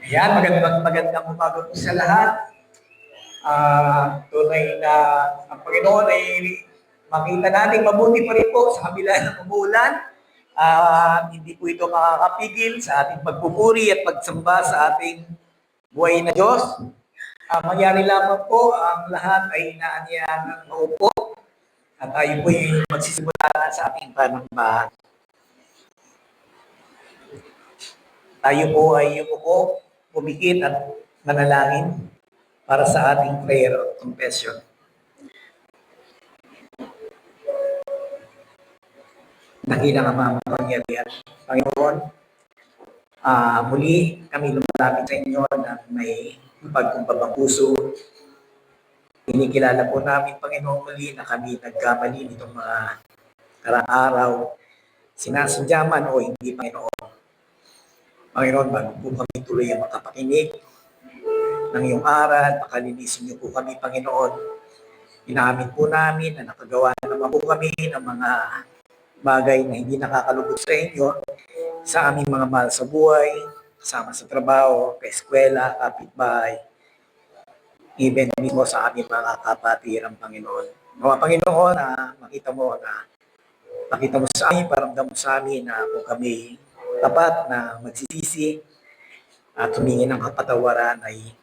Ayan, magandang umaga po sa lahat. Tunay na ang Panginoon ay makita natin mabuti pa rin po sa kabila ng umuulan. Hindi po ito makakapigil sa ating pagpupuri at pagsamba sa ating buhay na Diyos. Mangyari lamang po ang lahat ay inaanyayahan ng maupo at tayo po ay magsisimula na sa ating panambahan. Tayo po ay umupo, pumikit at manalangin para sa ating prayer of confession. Dakilang Ama makapangyarihan, Panginoon, muli kami lumalapit sa inyo na may pagkumbabang puso. Kinikilala po namin, Panginoon, muli na kami nagkamali nitong mga karang araw, sinasadya man o hindi, Panginoon. Panginoon, bago po kami tuloy ang makapakinig ng iyong aral, pakalinisin niyo po kami, Panginoon. Inamin po namin na nakagawa naman po kami ng mga bagay na hindi nakakalugod sa inyo, sa aming mga mahal sa buhay, kasama sa trabaho, kaeskwela, kapitbahay, even mismo sa aming mga kapatirang Panginoon. Mga Panginoon, makita mo sa amin, paramdam mo sa amin na kung kami tapat na magsisisi at humingi ng kapatawaran ay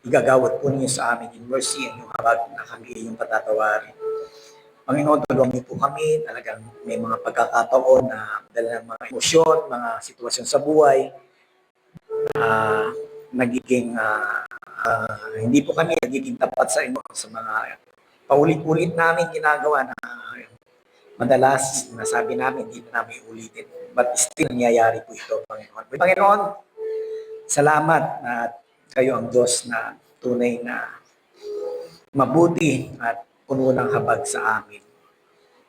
igagawad po niyo sa amin in mercy and yung habag na kami yung patatawarin. Panginoon, tulungan niyo po kami. Talagang may mga pagkakataon na dala ng mga emosyon, mga sitwasyon sa buhay, nagiging hindi po kami nagiging tapat sa inyo sa mga paulit-ulit namin ginagawa na madalas nasabi namin hindi na namin ulitin. But still, nangyayari po ito, Panginoon. Panginoon, salamat na kayo ang Diyos na tunay na mabuti at puno ng habag sa amin.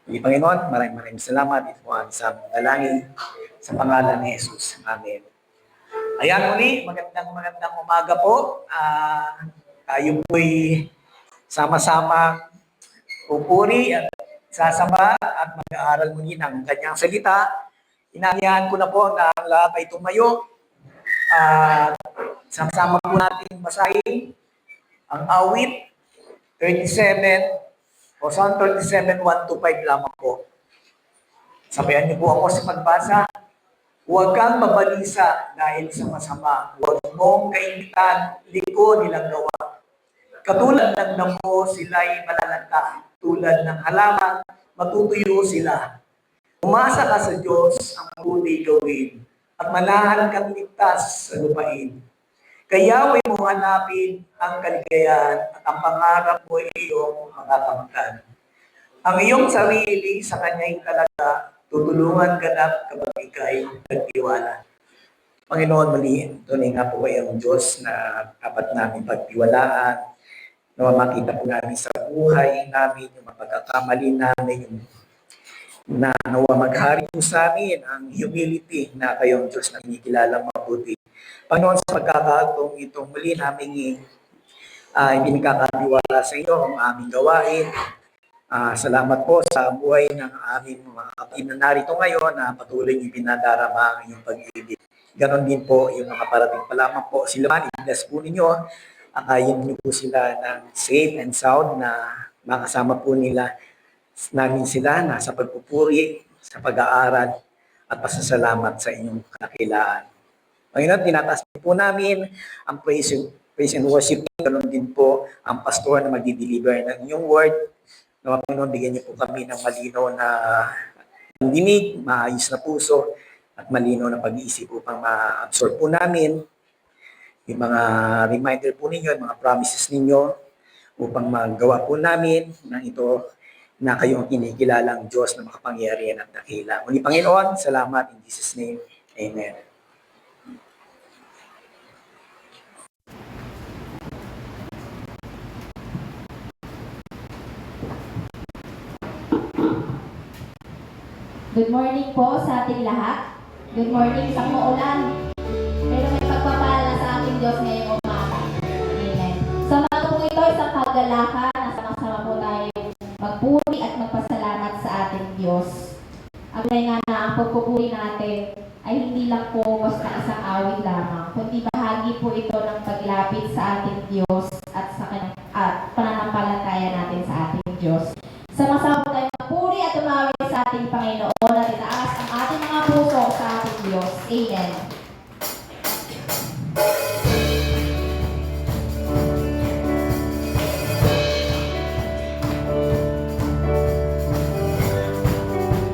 Panginoon, maraming salamat. Ito po ang isang dalangin sa pangalan ni Jesus. Amen. Ayan muli, magandang umaga po. Tayo po'y sama-sama pupuri at sasamba at mag-aaral muli ng kanyang salita. Inaanyahan ko na po na ang lahat ay tumayo. Sama-sama po natin basahin ang awit 37 o Psalm 37, 1-5 lamang po. Sabayan niyo po ako sa pagbasa. Huwag kang mabalisa dahil sa masama. Huwag mong kainitan, liko nilang gawa. Katulad ng damo, sila'y malalanta. Tulad ng halaman, matutuyo sila. Umasa ka sa Diyos, ang mabuti gawin, at manahan kang ligtas sa lupain. Kaya mo hanapin ang kaligayahan at ang pangarap mo ay iyong makakamtan. Ang iyong sarili sa kanya'y talaga, tutulungan ka na kapag ika'y nagtiwala. Panginoon, muli, tunay nga po kayo ang Diyos na dapat namin pagtiwalaan, na makita po namin sa buhay namin, yung mapagkakamali namin, yung na nawa maghari po sa amin ang humility na kayong Diyos na kinikilala mabuti. Panginoon, sa pagkakataong itong muli namin pinagkakatiwala sa iyo ang aming gawain. Salamat po sa buhay ng aming mga kapatid na narito ngayon na patuloy yung pinadarama ang iyong pag-ibig. Ganon din po yung mga parating pa lamang po. Sila man, i-bless po ninyo. Akayin niyo po sila ng safe and sound na makasama po namin sila nasa pagpupuri, sa pag-aaral at pasasalamat sa inyong kakilaan. Panginoon, tinataas po namin ang praise and worship. Ganon din po ang pastor na mag-deliver ng inyong word. No, Panginoon, bigyan niyo po kami ng malinaw na dinig, maayos na puso, at malinaw na pag-iisip upang ma-absorb po namin yung mga reminder po ninyo, yung mga promises ninyo upang magawa po namin ng ito na kayong kinikilalang Diyos na makapangyarihan at dakila. Muli, Panginoon, salamat in Jesus' name. Amen. Good morning po sa ating lahat. Good morning sa muulan. Pero may pagpapala sa ating Diyos ngayong umaga. Amen. Sa mga po ito, isang kagalakan na sama-sama po tayo magpuri at magpasalamat sa ating Diyos. tunay nga na ang pagpupuri natin ay hindi lang po basta isang awit lamang, kundi bahagi po ito ng paglapit sa ating Diyos at sa at pananampalataya natin sa ating Diyos. Sama-sama tayo magpuri at tumawid sa ating Panginoon at itaas ang ating mga puso sa ating Diyos. Amen.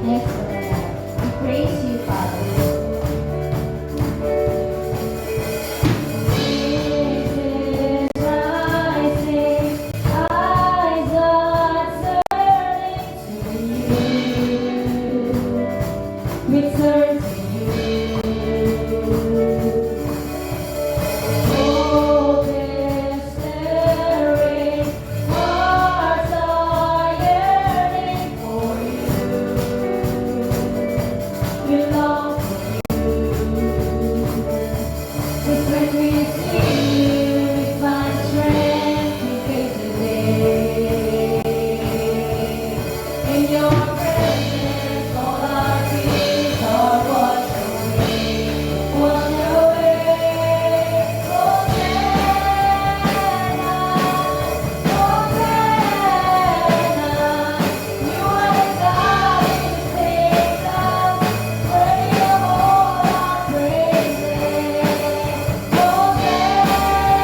Yes, Lord. We praise you, Father. Return to you. Oh, despairing hearts are yearning for you. We long for you. 'Cause when we see you, we find strength in face the day. In your presence, all our fears are washed away. Washed away. Hosanna, Hosanna. You are the God who saves us. Worthy of all our praises. Hosanna,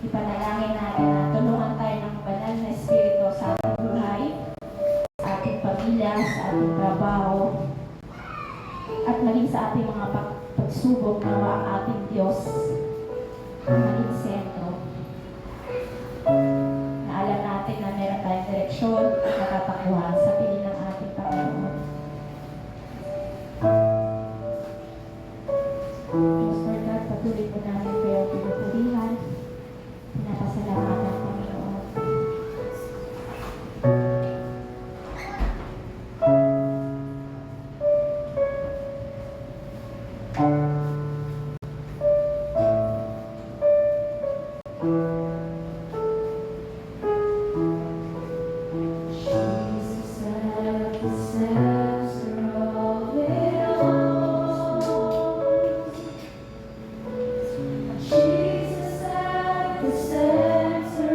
ipanalangin natin na tulungan tayo ng banal na Espiritu sa ating buhay, sa ating pamilya, sa ating trabaho, at maging sa ating mga pagsubok na ang ating Diyos ang maging sentro. Na alam natin na meron tayong direksyon at natatakbuhan sa piling ng ating Panginoon. Diyos Lord God, patuloy po namin kayo pinupurihan, pinapasalamatan ng Panginoon. Jesus at the center of it all. Jesus at the center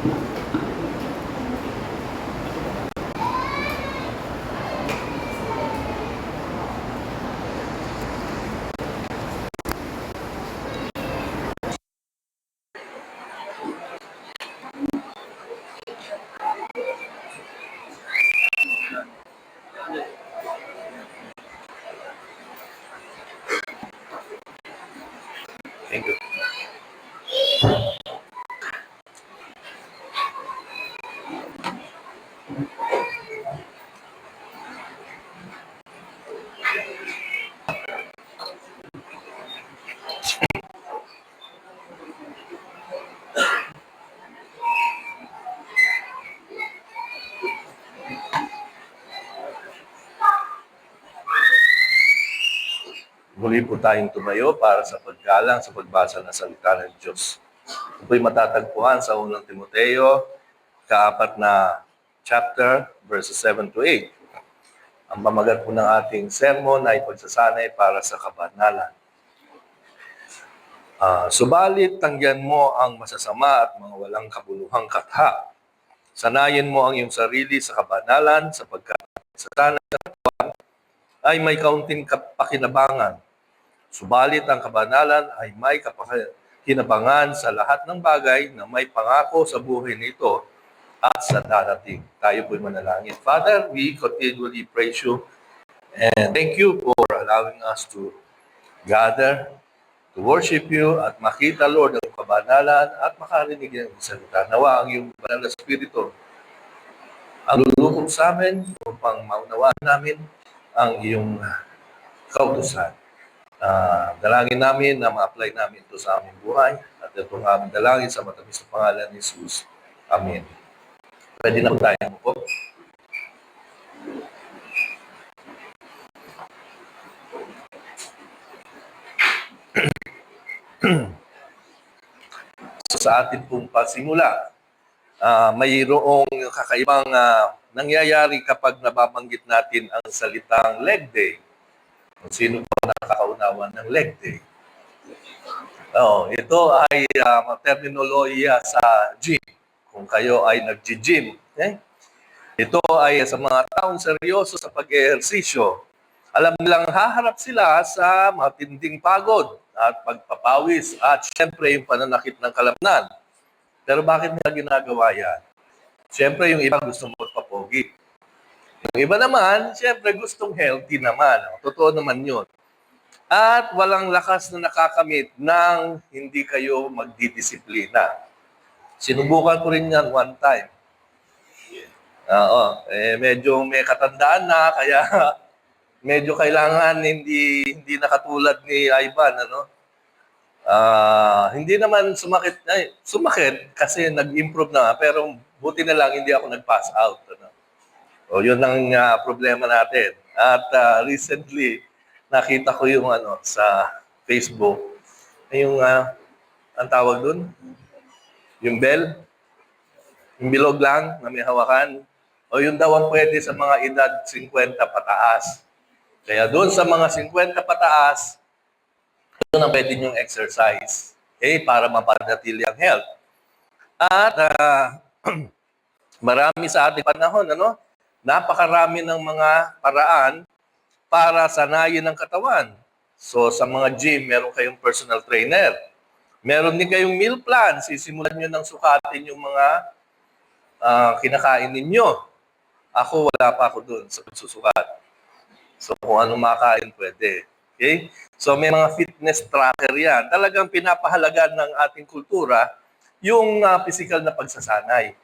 Thank you. Muli po tayong tumayo para sa paggalang sa pagbasa ng salita ng Diyos. Ito po'y matatagpuan sa unang Timoteo, kaapat na chapter, verses 7 to 8. Ang pamagat po ng ating sermon ay pagsasanay para sa kabanalan. Subalit, tanggihan mo ang masasama at mga walang kabuluhang katha. Sanayin mo ang iyong sarili sa kabanalan sapagkat sa tanang katawan ay may kaunting pakinabangan. Subalit ang kabanalan ay may kapakinabangan sa lahat ng bagay na may pangako sa buhay nito at sa darating. Tayo po'y manalangin. Father, we continually praise you and thank you for allowing us to gather, to worship you at makita, Lord, ang kabanalan at makarinig ng salita. Nawa ang iyong banal na Espiritu ang lulukob sa amin upang maunawaan namin ang iyong kautusan. Dalangin namin na ma-apply namin ito sa aming buhay at itong aming dalangin sa matamis na pangalan ni Jesus. Amen. Pwede na po tayo po. So, sa atin pong pasimula, mayroong kakaibang nangyayari kapag nababanggit natin ang salitang leg day. Kung sino po nakakaunawan ng leg day. Ito ay terminolohiya sa gym. Kung kayo ay nag-gym. Ito ay sa mga taong seryoso sa pag-ehersisyo. Alam nilang haharap sila sa matinding pagod at pagpapawis at syempre yung pananakit ng kalamnan. Pero bakit nila ginagawa yan? Syempre yung iba gusto magpapogi. Yung iba naman, syempre gustong healthy naman. Totoo naman yun. At walang lakas na nakakamit nang hindi kayo magdidisiplina. Sinubukan ko rin yan one time. Medyo may katandaan na, kaya medyo kailangan hindi nakatulad ni Ivan, ano? Hindi naman sumakit kasi nag-improve na, pero buti na lang hindi ako nag-pass out. Ano? Yun ang problema natin. At recently, nakita ko yung sa Facebook, yung ang tawag dun, yung bell, yung bilog lang na may hawakan, o yun daw ang pwede sa mga edad 50 pataas. Kaya doon sa mga 50 pataas, yun ang pwede nyong exercise. Okay? Para mapanatili ang health. At marami sa ating panahon, napakarami ng mga paraan para sanayin ang katawan. So sa mga gym, meron kayong personal trainer. Meron din kayong meal plan. Sisimulan nyo ng sukatin yung mga kinakain ninyo. Ako, wala pa ako doon sa pagsusukat. So kung anong makain, pwede. Okay? So may mga fitness tracker yan. Talagang pinapahalagan ng ating kultura yung physical na pagsasanay.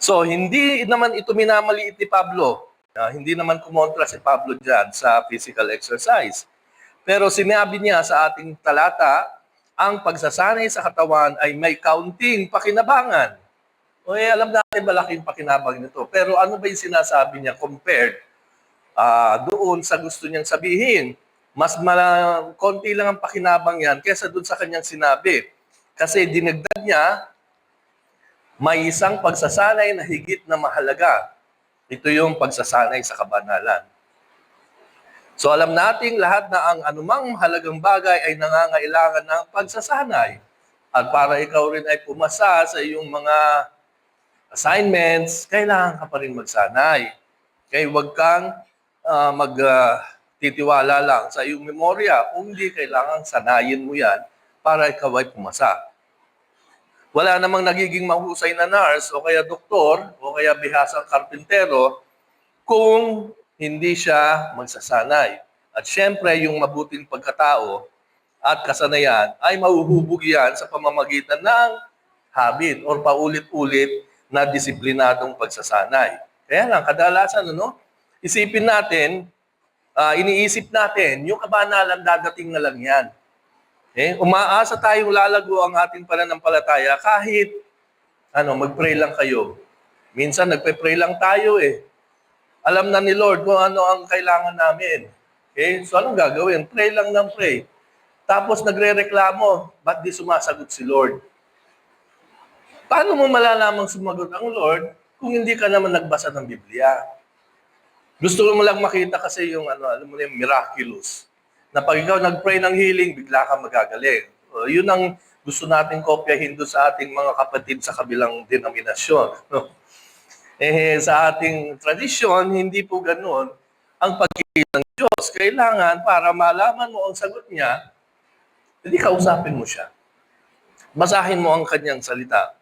So, hindi naman ito minamaliit ni Pablo. Hindi naman kumontra si Pablo dyan sa physical exercise. Pero sinabi niya sa ating talata, ang pagsasanay sa katawan ay may kaunting pakinabangan. Alam natin malaking pakinabang nito. Pero ano ba yung sinasabi niya compared doon sa gusto niyang sabihin? Mas konti lang ang pakinabang yan kaysa doon sa kanyang sinabi. Kasi dinagdag niya, may isang pagsasanay na higit na mahalaga. Ito yung pagsasanay sa kabanalan. So alam nating lahat na ang anumang mahalagang bagay ay nangangailangan ng pagsasanay. At para ikaw rin ay pumasa sa iyong mga assignments, kailangan ka pa rin magsanay. Kaya huwag kang magtitiwala lang sa iyong memorya. Kung hindi, kailangan sanayin mo yan para ikaw ay pumasa. Wala namang nagiging mahusay na nurse o kaya doktor o kaya bihasang karpintero kung hindi siya magsasanay. At syempre, yung mabuting pagkatao at kasanayan ay mahuhubog yan sa pamamagitan ng habit or paulit-ulit na disiplinadong pagsasanay. Kaya lang, kadalasan, isipin natin, iniisip natin, yung kabanalan dadating na lang yan. Umaasa tayong lalago ang ating pananampalataya kahit mag-pray lang kayo. Minsan nagpe-pray lang tayo Alam na ni Lord kung ano ang kailangan namin. So anong gagawin? Pray lang ng pray. Tapos nagre-reklamo, ba't di sumasagot si Lord? Paano mo malalamang sumagot ang Lord kung hindi ka naman nagbasa ng Biblia? Gusto mo lang makita kasi yung yung miraculous. Na pag ikaw nag-pray ng healing, bigla ka magagaling. Yun ang gusto natin kopyahin doon sa ating mga kapatid sa kabilang denominasyon. Sa ating tradisyon, hindi po ganun ang pagkikinig ng Diyos. Kailangan para malaman mo ang sagot niya, hindi kausapin mo siya. Basahin mo ang kanyang salita.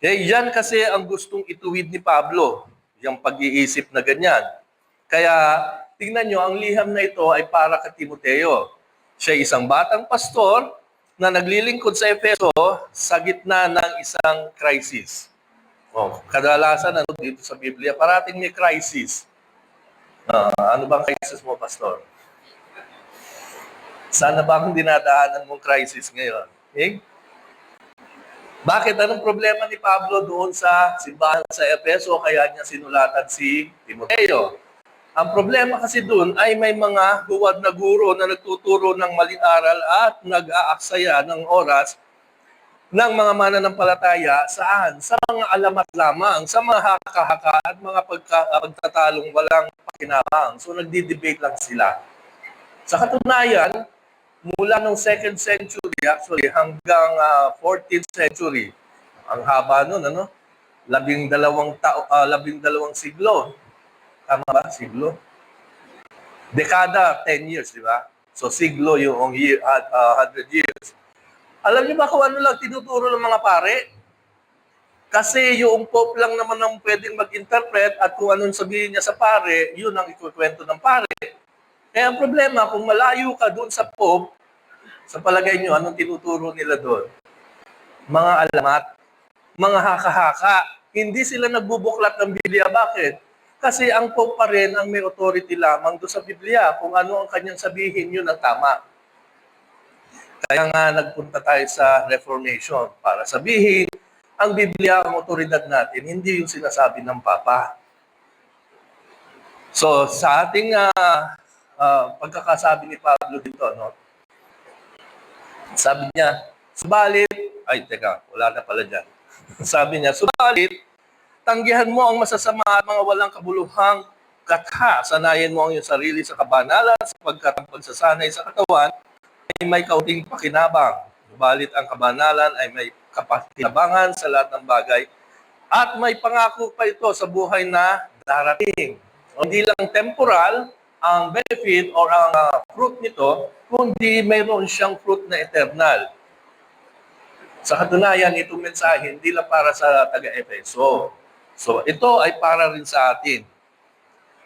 Yan kasi ang gustong ituwid ni Pablo, yung pag-iisip na ganyan. Kaya, tingnan nyo, ang liham na ito ay para kay Timoteo. Siya isang batang pastor na naglilingkod sa Efeso sa gitna ng isang crisis. Kadalasan dito sa Biblia, parating may crisis. Ano bang crisis mo, pastor? Sana ba akong dinadaanan mong crisis ngayon? Bakit? Anong problema ni Pablo doon sa simbahan sa Efeso kaya niya sinulatan si Timoteo? Ang problema kasi doon ay may mga huwad na guro na nagtuturo ng maling aral at nag-aaksaya ng oras ng mga mananampalataya saan? Sa mga alamat lamang, sa mga haka-haka at mga pagtatalong walang pakinabang. So nagdi-debate lang sila. Sa katunayan, mula ng 2nd century actually hanggang 14th century, ang haba nun, 12 siglo. Tama ba? Siglo? Dekada, 10 years, di ba? So siglo yung year at 100 years. Alam niyo ba kung ano lang tinuturo ng mga pare? Kasi yung Pope lang naman ang pwedeng mag-interpret at kung anong sabihin niya sa pare, yun ang ikukwento ng pare. Kaya ang problema, kung malayo ka doon sa Pope, sa palagay niyo, anong tinuturo nila doon? Mga alamat, mga haka-haka. Hindi sila nagbubuklat ng Biblia. Bakit? Kasi ang Pope pa rin ang may authority lamang doon sa Biblia. Kung ano ang kanyang sabihin, yun ang tama. Kaya nga nagpunta tayo sa Reformation para sabihin, ang Biblia ang otoridad natin, hindi yung sinasabi ng Papa. So, sa ating pagkakasabi ni Pablo dito, sabi niya, subalit, wala na pala dyan. Sabi niya, subalit, tanggihan mo ang masasama at mga walang kabuluhang katha. Sanayin mo ang iyong sarili sa kabanalan sapagkat ang pagsasanay sa katawan ay may kaunting pakinabang. Subalit ang kabanalan ay may kapakinabangan sa lahat ng bagay at may pangako pa ito sa buhay na darating. Hindi lang temporal ang benefit or ang fruit nito, kundi mayroon siyang fruit na eternal. Sa katunayan, itong mensahe hindi lang para sa taga-Efeso. So, ito ay para rin sa atin.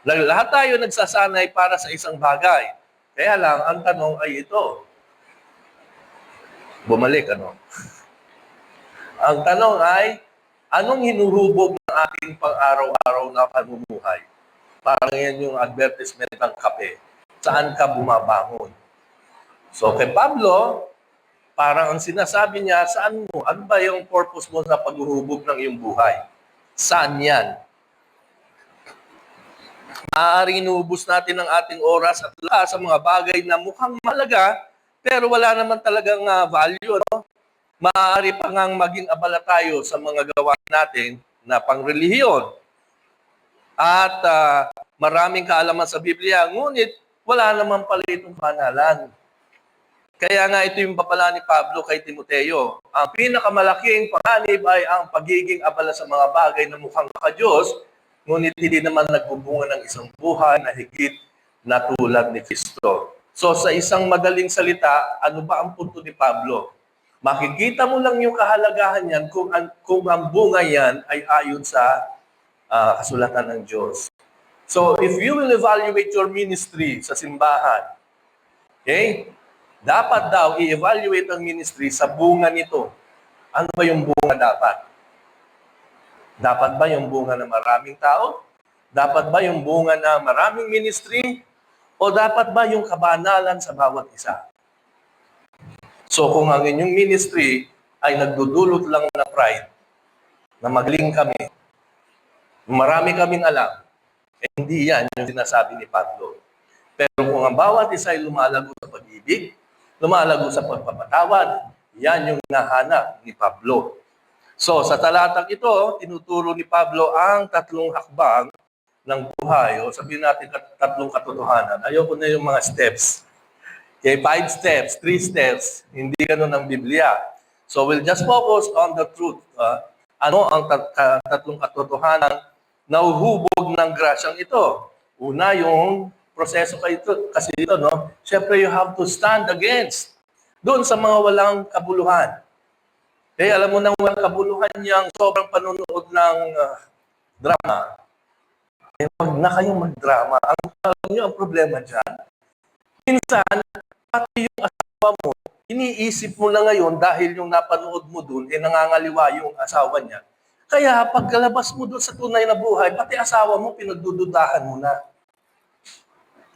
Lahat tayo nagsasanay para sa isang bagay. Kaya lang, ang tanong ay ito. Bumalik, Ang tanong ay, anong hinuhubog ng ating pang-araw-araw na pamumuhay? Parang yan yung advertisement ng kape. Saan ka bumabangon? So, kay Pablo, parang ang sinasabi niya, saan mo? Ano ba yung purpose mo sa paghuhubog ng iyong buhay? Saan yan? Maaaring inuubos natin ang ating oras at lahat sa mga bagay na mukhang mahalaga, pero wala naman talagang value. Maaari pa ngang maging abala tayo sa mga gawain natin na pangrelihiyon. At maraming kaalaman sa Biblia, ngunit wala naman pala itong banalan. Kaya nga ito yung papala ni Pablo kay Timoteo. Ang pinakamalaking panganib ay ang pagiging abala sa mga bagay na mukhang makadiyos, ngunit hindi naman nagbubunga ng isang buhay na higit na tulad ni Kristo. So sa isang madaling salita, ano ba ang punto ni Pablo? Makikita mo lang yung kahalagahan yan kung ang bunga yan ay ayon sa kasulatan ng Diyos. So if you will evaluate your ministry sa simbahan, okay? Dapat daw i-evaluate ang ministry sa bunga nito. Ano ba yung bunga dapat? Dapat ba yung bunga na maraming tao? Dapat ba yung bunga na maraming ministry? O dapat ba yung kabanalan sa bawat isa? So kung ang inyong ministry ay nagdudulot lang na pride, na magaling kami, marami kaming alam, hindi yan yung sinasabi ni Pablo. Pero kung ang bawat isa ay lumalago sa pag-ibig, lumalago sa pagpapatawad, yan yung nahanap ni Pablo. So, sa talatang ito, tinuturo ni Pablo ang tatlong hakbang ng buhay. O sabihin natin tatlong katotohanan. Ayoko na yung mga steps. Okay, 5 steps, 3 steps. Hindi ganun ang Biblia. So, we'll just focus on the truth. Ano ang tatlong katotohanan na uhubog ng grasyang ito? Una, yung proseso kasi ito, no? Siyempre, you have to stand against doon sa mga walang kabuluhan. Eh, alam mo nang walang kabuluhan niyang sobrang panunood ng drama. Eh, wag na kayong magdrama. Alam niyo ang problema dyan? Minsan, pati yung asawa mo, iniisip mo na ngayon dahil yung napanood mo doon, eh nangangaliwa yung asawa niya. Kaya pagkalabas mo doon sa tunay na buhay, pati asawa mo, pinagdududahan mo na.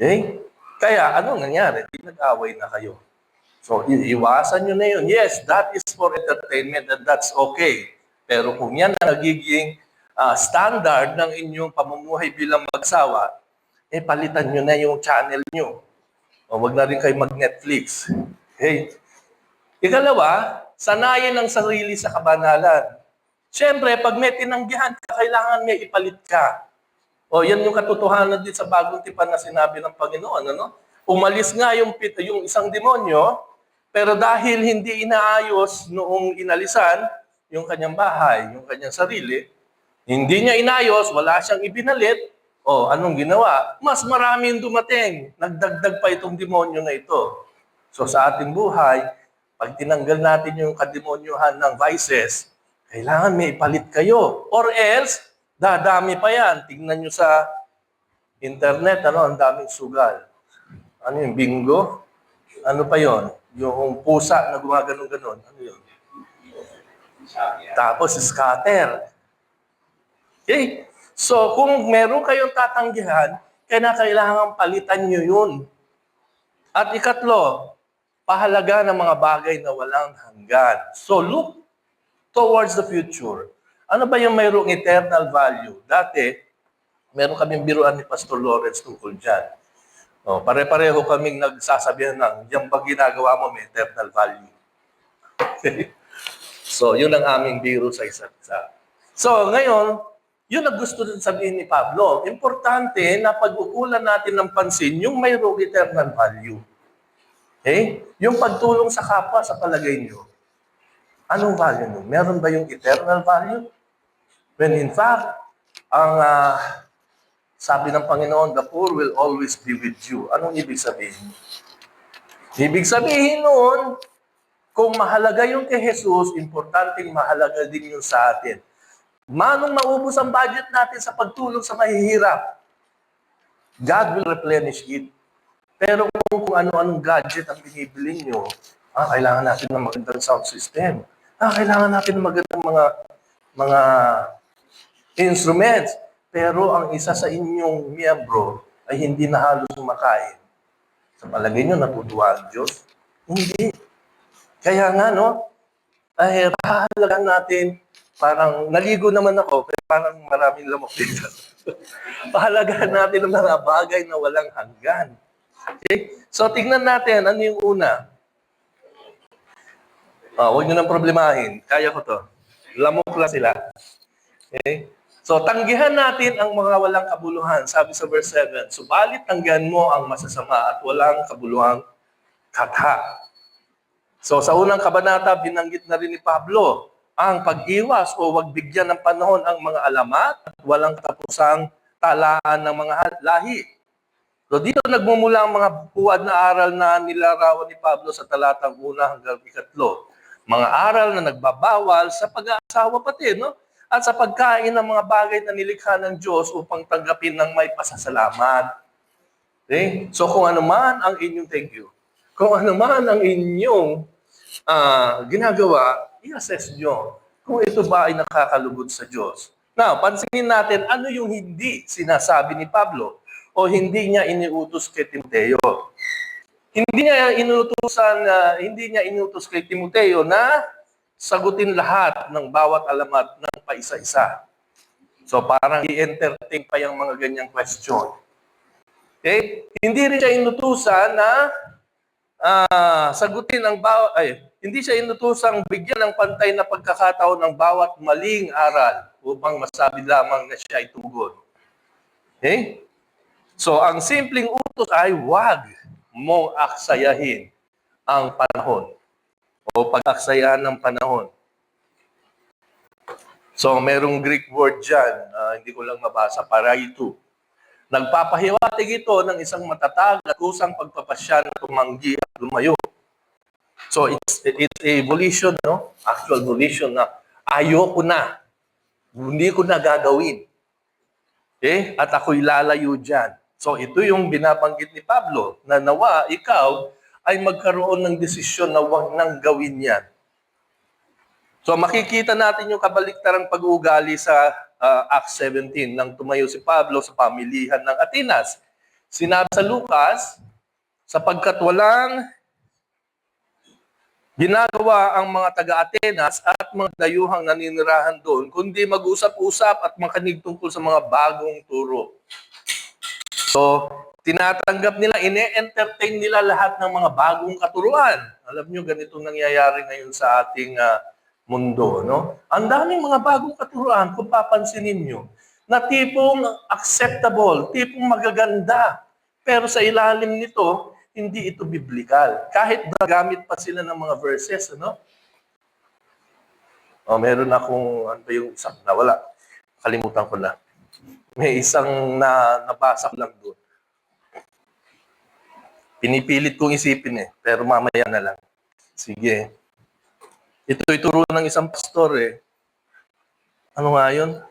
Okay? Kaya, anong nangyari? Nag-away na kayo. So, iwasan nyo na yun. Yes, that is for entertainment and that's okay. Pero kung yan ang nagiging standard ng inyong pamumuhay bilang mag-asawa, eh palitan nyo na yung channel nyo. O wag na rin kayo mag-Netflix. Okay? Ikalawa, sanayin ang sarili sa kabanalan. Siyempre, pag may tinanggihan ka, kailangan may ipalit ka. O, yan yung katotohanan din sa bagong tipan na sinabi ng Panginoon. Ano? Umalis nga yung isang demonyo, pero dahil hindi inaayos noong inalisan yung kanyang bahay, yung kanyang sarili, hindi niya inayos, wala siyang ibinalit, o anong ginawa? Mas maraming dumating. Nagdagdag pa itong demonyo na ito. So sa ating buhay, pag tinanggal natin yung kademonyohan ng vices, kailangan may ipalit kayo. Or else, dadami pa yan. Tingnan nyo sa internet, ang daming sugal. Ano yung bingo? Ano pa yon? Yung pusa na gumaganon-ganon. Ano yun? Tapos scatter. Okay? So, kung meron kayong tatanggihan, kailangan palitan nyo yun. At ikatlo, pahalaga ng mga bagay na walang hanggan. So, look towards the future. Ano ba yung mayroong eternal value? Dati, meron kaming biruan ni Pastor Lawrence tungkol dyan. O, pare-pareho kaming nagsasabihan ng, yung pag ginagawa mo may eternal value. So, yun ang aming biro sa isa't isa. So, ngayon, yun ang gusto din sabihin ni Pablo. Importante na pag-ukulan natin ng pansin yung mayroong eternal value. Okay? Yung pagtulong sa kapwa sa palagay nyo. Anong value nyo? Meron ba yung eternal value? When in fact, ang sabi ng Panginoon, the poor will always be with you. Anong ibig sabihin? Ibig sabihin noon, kung mahalaga yung kay Jesus, importanteng mahalaga din yung sa atin. Manong maubos ang budget natin sa pagtulong sa mahihirap, God will replenish it. Pero kung ano-anong gadget ang binibili nyo, kailangan natin ng magandang sound system. Kailangan natin ng magandang mga instruments. Pero ang isa sa inyong miyembro ay hindi na halos kumakain. Sa palagay nyo, natutuwa ang Diyos? Hindi. Kaya nga, pahalagan natin, parang naligo naman ako, pero parang maraming lamok dito. Pahalagaan natin ang mga bagay na walang hanggan. Okay? So, tingnan natin, ano yung una? Huwag nyo nang problemahin. Kaya ko to. Lamok lang sila. Okay? So, tanggihan natin ang mga walang kabuluhan. Sabi sa verse 7, subalit tanggihan mo ang masasama at walang kabuluhang katha. So sa unang kabanata, binanggit na rin ni Pablo ang pag-iwas o wag bigyan ng panahon ang mga alamat at walang katapusang talaan ng mga lahi. So dito nagmumula ang mga buwad na aral na nilarawan ni Pablo sa talatang 1 hanggang 3. Mga aral na nagbabawal sa pag-aasawa pati, no? At sa pagkain ng mga bagay na nilikha ng Diyos upang tanggapin ng may pasasalamat. Okay? So kung ano man ang inyong, thank you, kung ano man ang inyong ginagawa, i-assess nyo kung ito ba ay nakakalugod sa Diyos. Now, pansinin natin ano yung hindi sinasabi ni Pablo o hindi niya iniutos kay Timoteo. Hindi niya inutos kay Timoteo na sagutin lahat ng bawat alamat ng paisa-isa. So parang i-entertain pa yung mga ganyang question. Okay? Hindi rin siya inutusan na sagutin ang hindi siya inutusang bigyan ng pantay na pagkakataon ng bawat maling aral upang masabi lamang na siya ay tugon. Okay? So, ang simpleng utos ay huwag mong aksayahin ang panahon o pag-aksayahan ng panahon. So, merong Greek word dyan, hindi ko lang mabasa, paraito. Nagpapahiwatig ito ng isang matatag at kusang pagpapasya na tumanggi at lumayo. So, it's a volition, no? Actual volition na ayoko na. Hindi ko na gagawin. Okay? At ako'y lalayo dyan. So, ito yung binabanggit ni Pablo na nawa, ikaw ay magkaroon ng desisyon na huwag nang gawin yan. So, makikita natin yung kabaliktarang pag-uugali sa Acts 17 nang tumayo si Pablo sa pamilihan ng Atenas. Sinabi sa Lucas, sapagkat walang ginagawa ang mga taga-Atenas at mga dayuhang naninirahan doon, kundi mag-usap-usap at makinig tungkol sa mga bagong turo. So, tinatanggap nila, ine-entertain nila lahat ng mga bagong katuruan. Alam nyo, ganito nangyayari ngayon sa ating mundo, no? Ang daming mga bagong katuruan, kung papansinin nyo, na tipong acceptable, tipong magaganda. Pero sa ilalim nito, hindi ito biblical. Kahit nagamit pa sila ng mga verses, ano? Meron akong, ano ba yung isang nawala? Kalimutan ko na. May isang nabasa ko lang doon. Pinipilit kong isipin pero mamaya na lang. Sige. Ito ituro ng isang pastor Ano nga yun?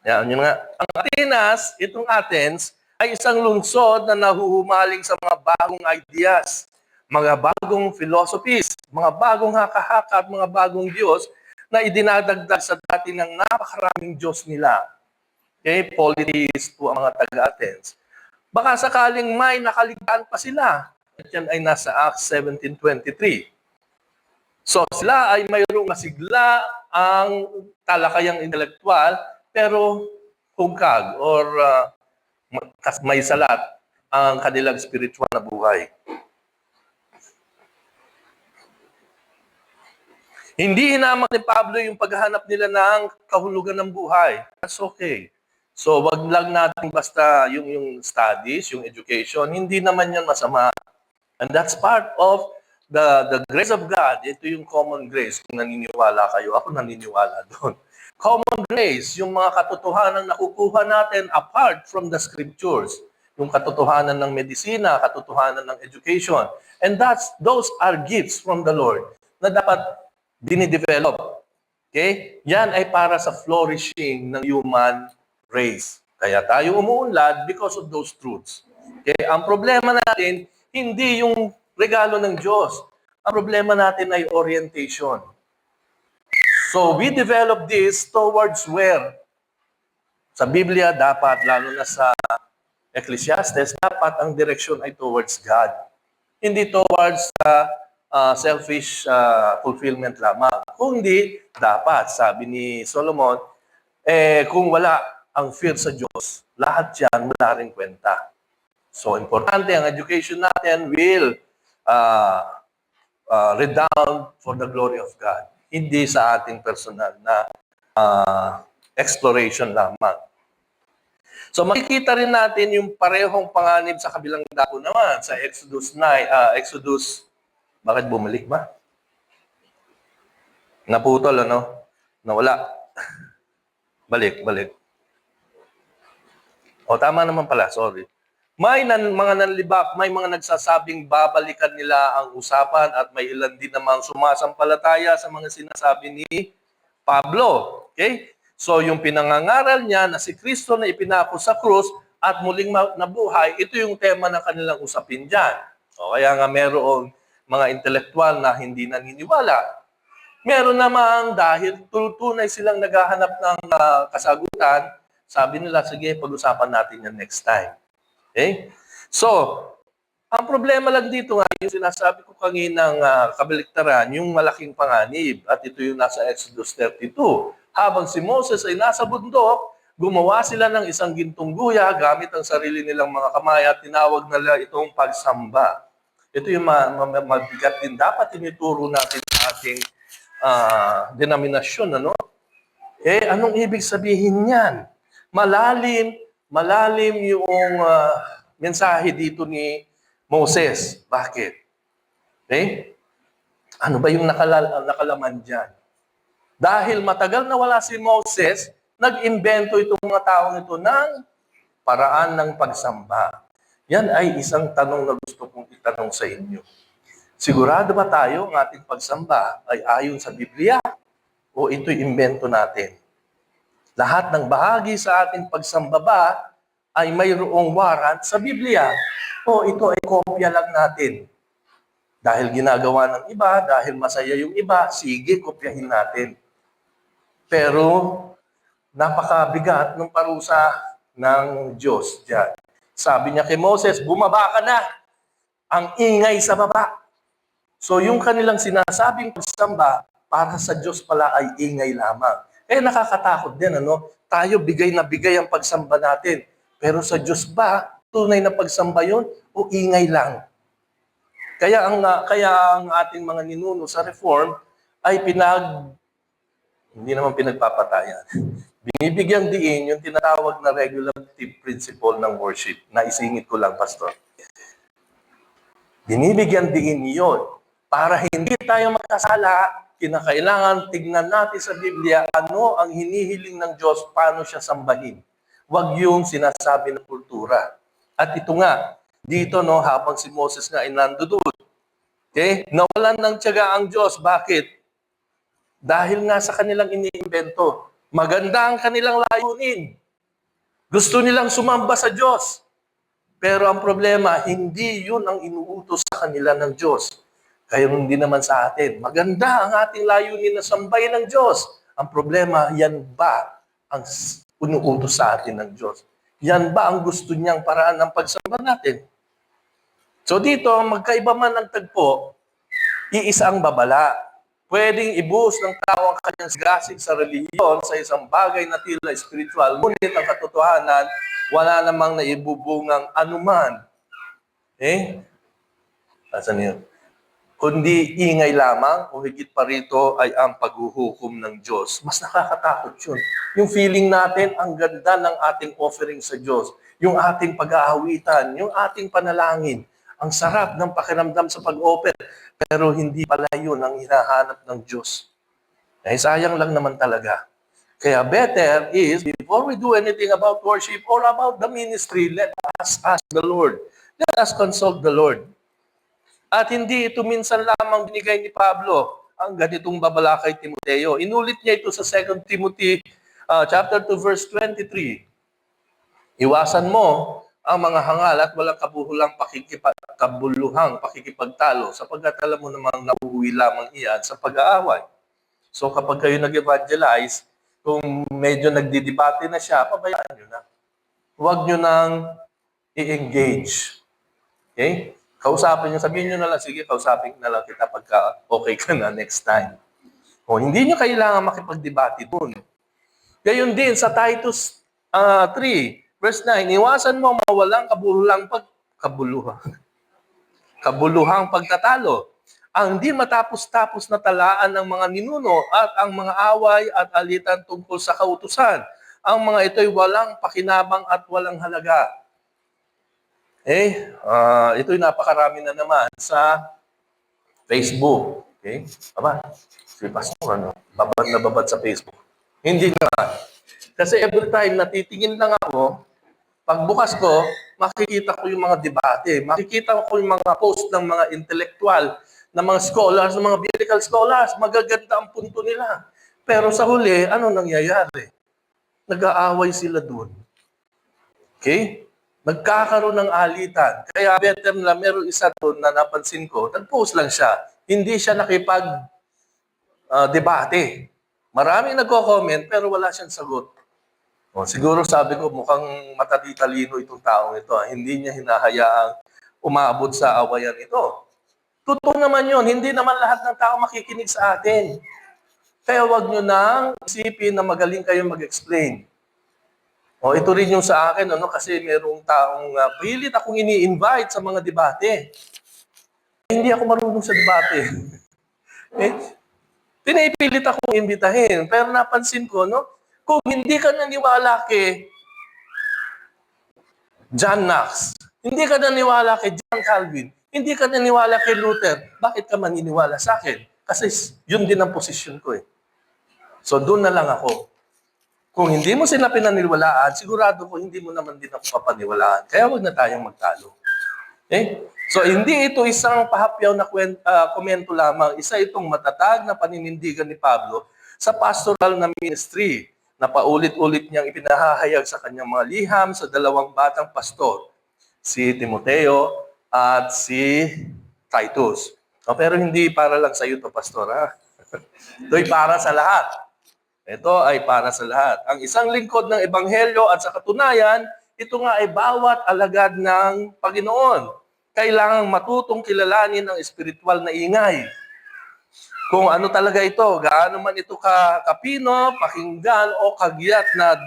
Yun nga. Ang Atenas, itong Athens, ay isang lungsod na nahuhumaling sa mga bagong ideas, mga bagong philosophies, mga bagong haka-haka at mga bagong Diyos na idinadagdag sa dati ng napakaraming Diyos nila. Okay? Polytheist po ang mga taga-Athens. Baka sakaling may nakaligtaan pa sila. At yan ay nasa Acts 17:23. So sila ay mayroong masigla ang talakayang intelektual, pero hugkag or may salat ang kanilang spiritual na buhay. Hindi hinamak ni Pablo yung paghahanap nila ng kahulugan ng buhay. That's okay. So wag lang natin basta yung studies, yung education, hindi naman yan masama. And that's part of the grace of God. Ito yung common grace. Kung naniniwala kayo, ako naniniwala doon. Common grace, yung mga katotohanan na nakukuha natin apart from the scriptures. Yung katotohanan ng medisina, katotohanan ng education. And those are gifts from the Lord na dapat dinidevelop. Okay? Yan ay para sa flourishing ng human race. Kaya tayo umuunlad because of those truths. Okay? Ang problema natin, hindi yung regalo ng Diyos. Ang problema natin ay orientation. So, we develop this towards where? Sa Biblia, dapat, lalo na sa Ecclesiastes, dapat ang direksyon ay towards God. Hindi towards selfish fulfillment lamang. Kung hindi, dapat, sabi ni Solomon, kung wala ang fear sa Diyos, lahat yan wala rin kwenta. So, importante ang education natin will redound for the glory of God. Hindi sa ating personal na exploration lamang. So, makikita rin natin yung parehong panganib sa kabilang dako naman sa Exodus Bakit bumalik ba? Naputol, ano? Nawala. Balik. O, tama naman pala, sorry. May mga nanlibak, may mga nagsasabing babalikan nila ang usapan at may ilan din namang sumasampalataya sa mga sinasabi ni Pablo. Okay? So, yung pinangangaral niya na si Kristo na ipinako sa krus at muling nabuhay, ito yung tema ng kanilang usapin dyan. O, kaya nga merong mga intelektual na hindi naniniwala. Meron namang dahil tunay silang naghahanap ng kasagutan, sabi nila, sige, pag-usapan natin yan next time. Okay? So, ang problema lang dito nga, yung sinasabi ko kaninang kabaliktaran, yung malaking panganib. At ito yung nasa Exodus 32. Habang si Moses ay nasa bundok, gumawa sila ng isang gintong guya gamit ang sarili nilang mga kamay at tinawag nila itong pagsamba. Ito yung mabigat din. Dapat tinituro natin sa ating denominasyon. Ano? Anong ibig sabihin niyan? Malalim yung mensahe dito ni Moses. Bakit? Okay? Ano ba yung nakalaman dyan? Dahil matagal na wala si Moses, nag-imbento itong mga taong ito ng paraan ng pagsamba. Yan ay isang tanong na gusto kong itanong sa inyo. Sigurado ba tayo ang ating pagsamba ay ayon sa Biblia o ito'y imbento natin? Lahat ng bahagi sa ating pagsamba ba ay mayroong warrant sa Biblia o ito ay kopya lang natin? Dahil ginagawa ng iba, dahil masaya yung iba, sige, kopyahin natin. Pero napakabigat ng parusa ng Diyos dyan. Sabi niya kay Moses, bumaba ka na. Ang ingay sa baba. So yung kanilang sinasabing pagsamba, para sa Diyos pala ay ingay lamang. Nakakatakot din, ano? Tayo bigay na bigay ang pagsamba natin. Pero sa Diyos ba, tunay na pagsamba yun o ingay lang? Kaya ang ating mga ninuno sa Reform ay hindi naman pinagpapatayan. Binibigyang diin yung tinatawag na regulative principle ng worship. Naisingit ko lang, Pastor. Binibigyan diin yun. Para hindi tayo magkasala, kinakailangan tignan natin sa Biblia ano ang hinihiling ng Diyos, paano siya sambahin. Huwag yung sinasabi ng kultura. At ito nga, dito habang si Moses nga ay nandoon, okay, nawalan ng tiyaga ang Diyos. Bakit? Dahil nga sa kanilang iniimbento. Maganda ang kanilang layunin. Gusto nilang sumamba sa Diyos. Pero ang problema, hindi yun ang inuutos sa kanila ng Diyos. Kaya hindi naman sa atin. Maganda ang ating layunin na sambahin ng Diyos. Ang problema, yan ba ang inuutos sa atin ng Diyos? Yan ba ang gusto niyang paraan ng pagsamba natin? So dito, magkaiba man ang tagpo, iisa ang babala. Pwedeng ibuhos ng tao ang kanyang sigasig sa relihiyon sa isang bagay na tila spiritual, ngunit ang katotohanan, wala namang naibubungang anuman. Asan yun? Kundi ingay lamang o higit pa rito ay ang paghuhukom ng Diyos. Mas nakakatakot yun. Yung feeling natin, ang ganda ng ating offering sa Diyos. Yung ating pag-aawitan, yung ating panalangin. Ang sarap ng pakiramdam sa pag-offer. Pero hindi pala yun ang hinahanap ng Diyos. Sayang lang naman talaga. Kaya better is, before we do anything about worship or about the ministry, let us ask the Lord. Let us consult the Lord. At hindi ito minsan lamang binigay ni Pablo ang ganitong babala kay Timoteo. Inulit niya ito sa 2 Timothy chapter 2 verse 23. Iwasan mo ang mga hangal at walang kabuluhang pakikipagtalo sapagkat alam mo namang nauuwi lamang iyan sa pag-aaway. So kapag kayo nag-evangelize, kung medyo nagdidebate na siya, pabayaan nyo na. Huwag nyo nang i-engage. Okay? Kausapin nyo, sabihin nyo na lang, sige, kausapin na lang kita pagka okay ka na next time. O, hindi nyo kailangan makipagdebate dun. Gayon din sa Titus 3, verse 9, iwasan mo mawalang kabuluhang pagtatalo. Ang di matapos-tapos na talaan ng mga ninuno at ang mga away at alitan tungkol sa kautusan. Ang mga ito'y walang pakinabang at walang halaga. Ito'y napakarami na naman sa Facebook. Okay? Aba, si Pastor, babad na babad sa Facebook. Hindi na. Kasi every time natitingin lang ako, pagbukas ko, makikita ko yung mga debate. Makikita ko yung mga post ng mga intellectual, ng mga scholars, ng mga biblical scholars. Magaganda ang punto nila. Pero sa huli, ano nangyayari? Nag-aaway sila dun. Okay? Nagkakaroon ng alitan. Kaya better na meron isa doon na napansin ko, nag-post lang siya. Hindi siya nakipag-debate. Maraming nagko-comment pero wala siyang sagot. O, siguro sabi ko, mukhang matati-talino itong taong ito. Hindi niya hinahayaang umabot sa awayan ito. Totoo naman yun. Hindi naman lahat ng tao makikinig sa atin. Kaya wag nyo nang isipin na magaling kayong mag-explain. O, ito rin yung sa akin, kasi merong taong pilit akong ini-invite sa mga debate. Hindi ako marunong sa debate. eh, pinipilit akong imbitahin. Pero napansin ko, kung hindi ka naniwala kay John Knox, hindi ka naniwala kay John Calvin, hindi ka naniwala kay Luther, bakit ka maniniwala sa akin? Kasi yun din ang posisyon ko eh. So doon na lang ako. Kung hindi mo sila pinaniwalaan, sigurado ko hindi mo naman din ako papaniwalaan. Kaya wag na tayong magtalo. Okay? So hindi ito isang pahapyaw na komento lamang. Isa itong matatag na paninindigan ni Pablo sa pastoral na ministry na paulit-ulit niyang ipinahahayag sa kanyang mga liham sa dalawang batang pastor, si Timoteo at si Titus. Pero hindi para lang sa iyo to, pastor. Ito'y para sa lahat. Ito ay para sa lahat. Ang isang lingkod ng Ebanghelyo at sa katunayan, ito nga ay bawat alagad ng Panginoon. Kailangang matutong kilalanin ang espiritual na ingay. Kung ano talaga ito, gaano man ito kapino, pakinggan o kagyat na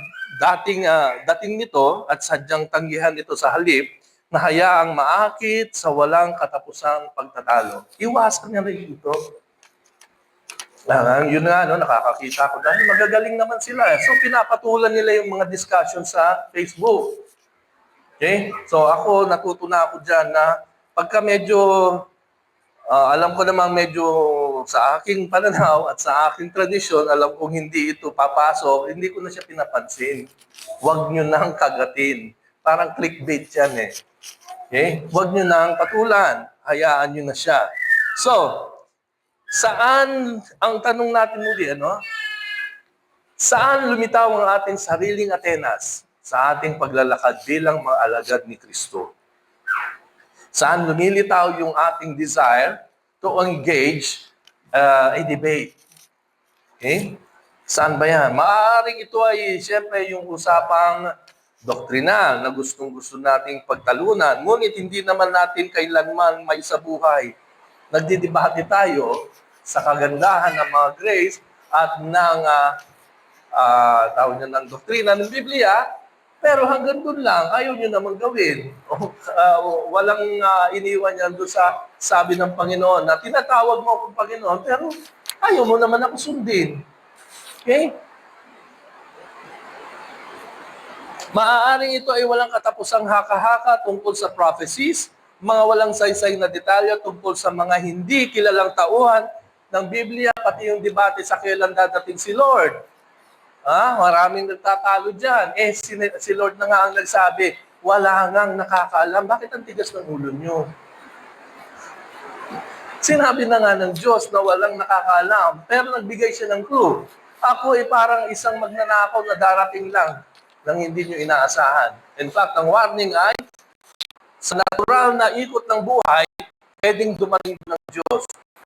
dating nito at sadyang tanggihan ito sa halip na hayaang maakit sa walang katapusang pagtatalo. Iwasan niya rin ito. Yun nga, nakakakita ko dahil magagaling naman sila. So, pinapatulan nila yung mga discussion sa Facebook. Okay? So, ako, natutunan ako dyan na pagka medyo, alam ko namang medyo sa aking pananaw at sa aking tradisyon, alam kong hindi ito papasok, hindi ko na siya pinapansin. Huwag nyo nang kagatin. Parang clickbait yan eh. Okay? Huwag nyo nang patulan. Hayaan nyo na siya. So, saan, ang tanong natin muli, saan lumitaw ang ating sariling Atenas sa ating paglalakad bilang mga alagad ni Kristo? Saan lumilitaw yung ating desire to engage a debate? Okay? Saan ba yan? Maaaring ito ay, siyempre, yung usapang doktrinal na gustong-gusto nating pagtalunan. Ngunit hindi naman natin kailanman may sa buhay. Nagdidebate tayo sa kagandahan ng mga grace at ng tawag niya ng doktrina ng Biblia, pero hanggang doon lang, ayaw nyo naman gawin. Walang iniwan yan doon sa sabi ng Panginoon na tinatawag mo akong Panginoon, pero ayaw mo naman ako sundin. Okay? Maaaring ito ay walang katapusang haka-haka tungkol sa prophecies, mga walang saysay na detalye tungkol sa mga hindi kilalang tauhan ng Biblia, pati yung debate sa kailan dadating si Lord. Maraming nagtatalo dyan. Si Lord na nga ang nagsabi, wala ngang nakakaalam. Bakit ang tigas ng ulo nyo? Sinabi na nga ng Diyos na walang nakakaalam, pero nagbigay siya ng clue. Ako ay parang isang magnanakaw na darating lang nang hindi nyo inaasahan. In fact, ang warning ay, sa natural na ikot ng buhay, pwedeng dumating ng Diyos.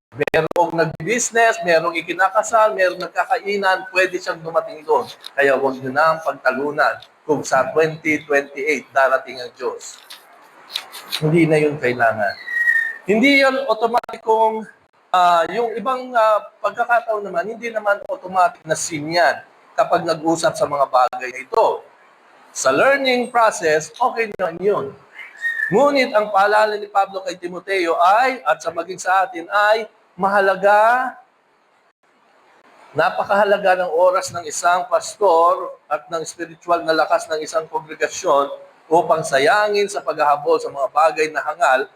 Merong nag-business, merong ikinakasal, merong nagkakainan, pwede siyang dumating doon. Kaya huwag nyo na ang pagtalunan kung sa 2028 darating ang Diyos. Hindi na yun kailangan. Hindi yun automatikong, yung ibang pagkakataon naman, hindi naman automatic na sin yan kapag nag-usap sa mga bagay na ito. Sa learning process, okay naman yun. Ngunit ang paalala ni Pablo kay Timoteo ay, at sa maging sa atin ay, mahalaga, napakahalaga ng oras ng isang pastor at ng spiritual na lakas ng isang kongregasyon upang sayangin sa paghahabol sa mga bagay na hangal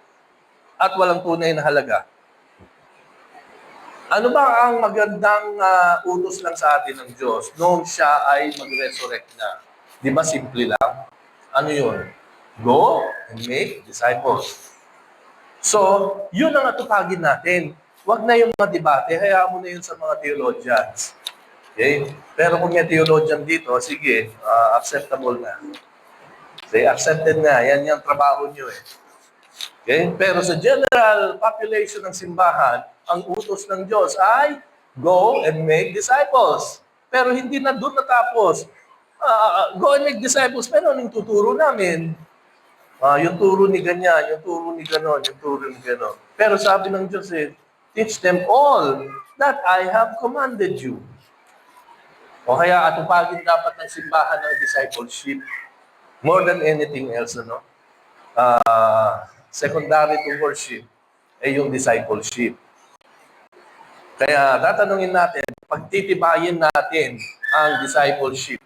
at walang tunay na halaga. Ano ba ang magandang utos lang sa atin ng Diyos noong siya ay mag-resurrect na? Di ba simple lang? Ano yun? Go and make disciples. So, yun ang atupagin natin. Huwag na yung mga debate, hayaan mo na yun sa mga theologians. Okay? Pero kung may theologian dito, sige, acceptable na. Okay, accepted na. Yan yung trabaho nyo eh. Okay? Pero sa general population ng simbahan, ang utos ng Diyos ay go and make disciples. Pero hindi na doon natapos. Go and make disciples, pero anong tuturo namin? Yung turo ni ganyan, yung turo ni ganon, yung turo ni ganon. Pero sabi ng Diyos teach them all that I have commanded you. O kaya atupagin dapat ng simbahan ng discipleship more than anything else, ano? Secondary to worship ay yung discipleship. Kaya tatanungin natin, pagtitibayin natin ang discipleship.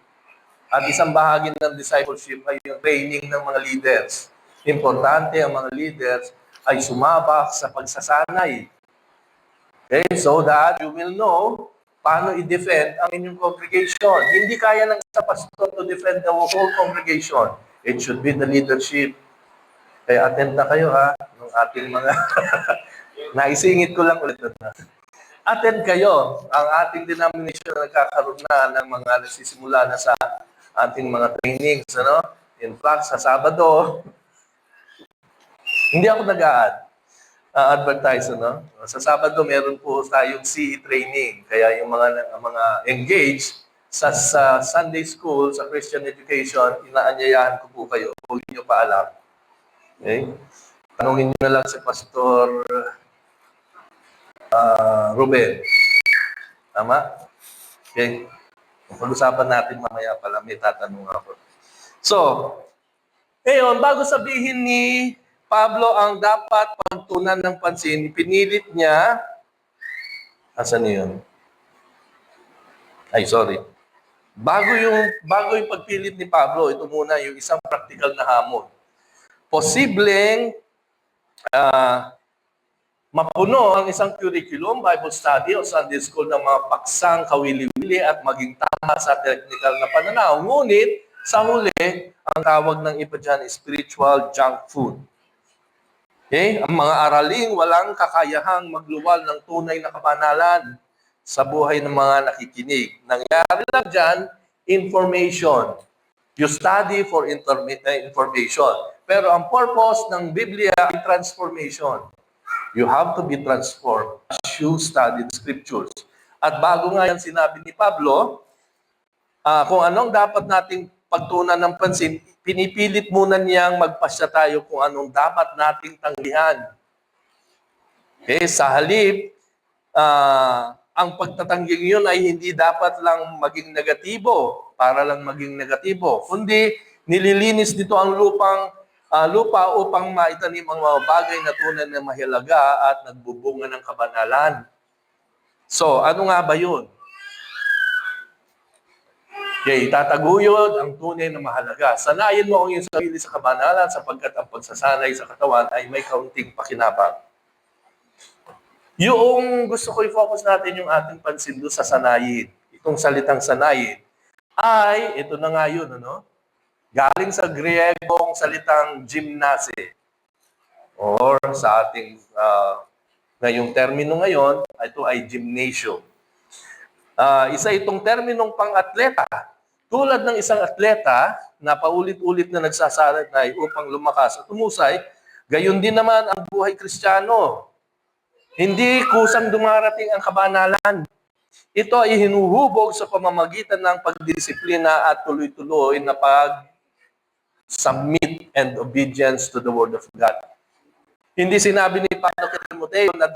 At isang bahagi ng discipleship ay yung training ng mga leaders. Importante ang mga leaders ay sumabak sa pagsasanay. Okay? So that you will know paano i-defend ang inyong congregation. Hindi kaya ng isa pastor to defend the whole congregation. It should be the leadership. Kaya attend na kayo ng ating mga naisingit ko lang ulit na. Attend kayo. Ang ating denomination na nagkakaroon na ng mga nagsisimula na sa ating mga trainings. Ano? In fact, sa Sabado, hindi ako nag-advertise. Ano? Sa Sabado, meron po tayong CE training. Kaya yung mga engaged sa Sunday school, sa Christian education, inaanyayahan ko po kayo. Huwag niyo pa alam. Okay? Tanungin niyo na lang si Pastor Ruben. Tama? Okay. Pag-usapan natin mamaya pala, may tatanong ako. So, ngayon, bago sabihin ni Pablo ang dapat pagtunan ng pansin, pinilit niya, asan yun? Ay, sorry. Bago yung pagpilit ni Pablo, ito muna yung isang practical na hamon. Posibleng mapuno ang isang curriculum, Bible study o Sunday school ng mga paksang kawili-wili at maging tama sa technical na pananaw. Ngunit, sa huli, ang tawag ng iba dyan, spiritual junk food. Okay? Ang mga araling walang kakayahang magluwal ng tunay na kabanalan sa buhay ng mga nakikinig. Nangyari lang dyan, information. You study for information. Pero ang purpose ng Biblia ay transformation. You have to be transformed as you study the scriptures. At bago nga yan sinabi ni Pablo, kung anong dapat nating pagtunan ng pansin, pinipilit muna niyang magpasya tayo kung anong dapat nating tanggihan. Okay? Sa halip, ang pagtatangging yun ay hindi dapat lang maging negatibo, para lang maging negatibo, kundi nililinis dito ang lupa upang maitanim ang mga bagay na tunay na mahalaga at nagbubunga ng kabanalan. So, ano nga ba yun? Okay, itataguyod ang tunay na mahalaga. Sanayin mo ang iyong sarili sa kabanalan sapagkat ang pagsasanay sa katawan ay may kaunting pakinabang. Yung gusto ko i-focus natin yung ating pansin doon sa sanayin. Itong salitang sanayin ay, ito na nga yun, ano? Galing sa Griegong salitang gymnase. Or sa ating, ngayong termino ngayon, ito ay gymnasium. Isa itong terminong pang-atleta. Tulad ng isang atleta na paulit-ulit na nagsasanay upang lumakas at umusay, gayon din naman ang buhay Kristiyano. Hindi kusang dumarating ang kabanalan. Ito ay hinuhubog sa pamamagitan ng pagdisiplina at tuloy-tuloy na pag-submit and obedience to the Word of God. Hindi sinabi ni Pablo kay Timoteo na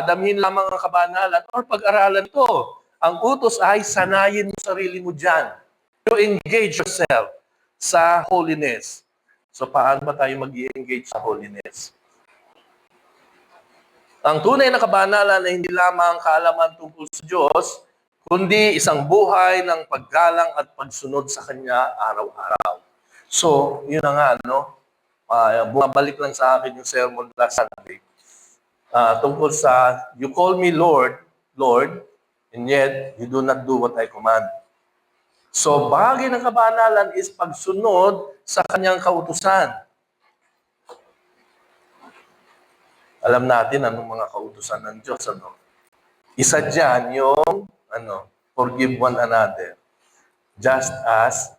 damihin lamang ang kabanalan or pag-aralan ito. Ang utos ay sanayin mo sarili mo dyan. You engage yourself sa holiness. So paano ba tayo mag-i-engage sa holiness? Ang tunay na kabanalan ay hindi lamang kaalaman tungkol sa Diyos, kundi isang buhay ng paggalang at pagsunod sa Kanya araw-araw. So, yun na nga, no? Bumabalik lang sa akin yung sermon last Sunday. tungkol sa, you call me Lord, Lord, and yet you do not do what I command. So, bahagi ng kabanalan is pagsunod sa kanyang kautusan. Alam natin anong mga kautusan ng Diyos, ano? Isa dyan yung, forgive one another, just as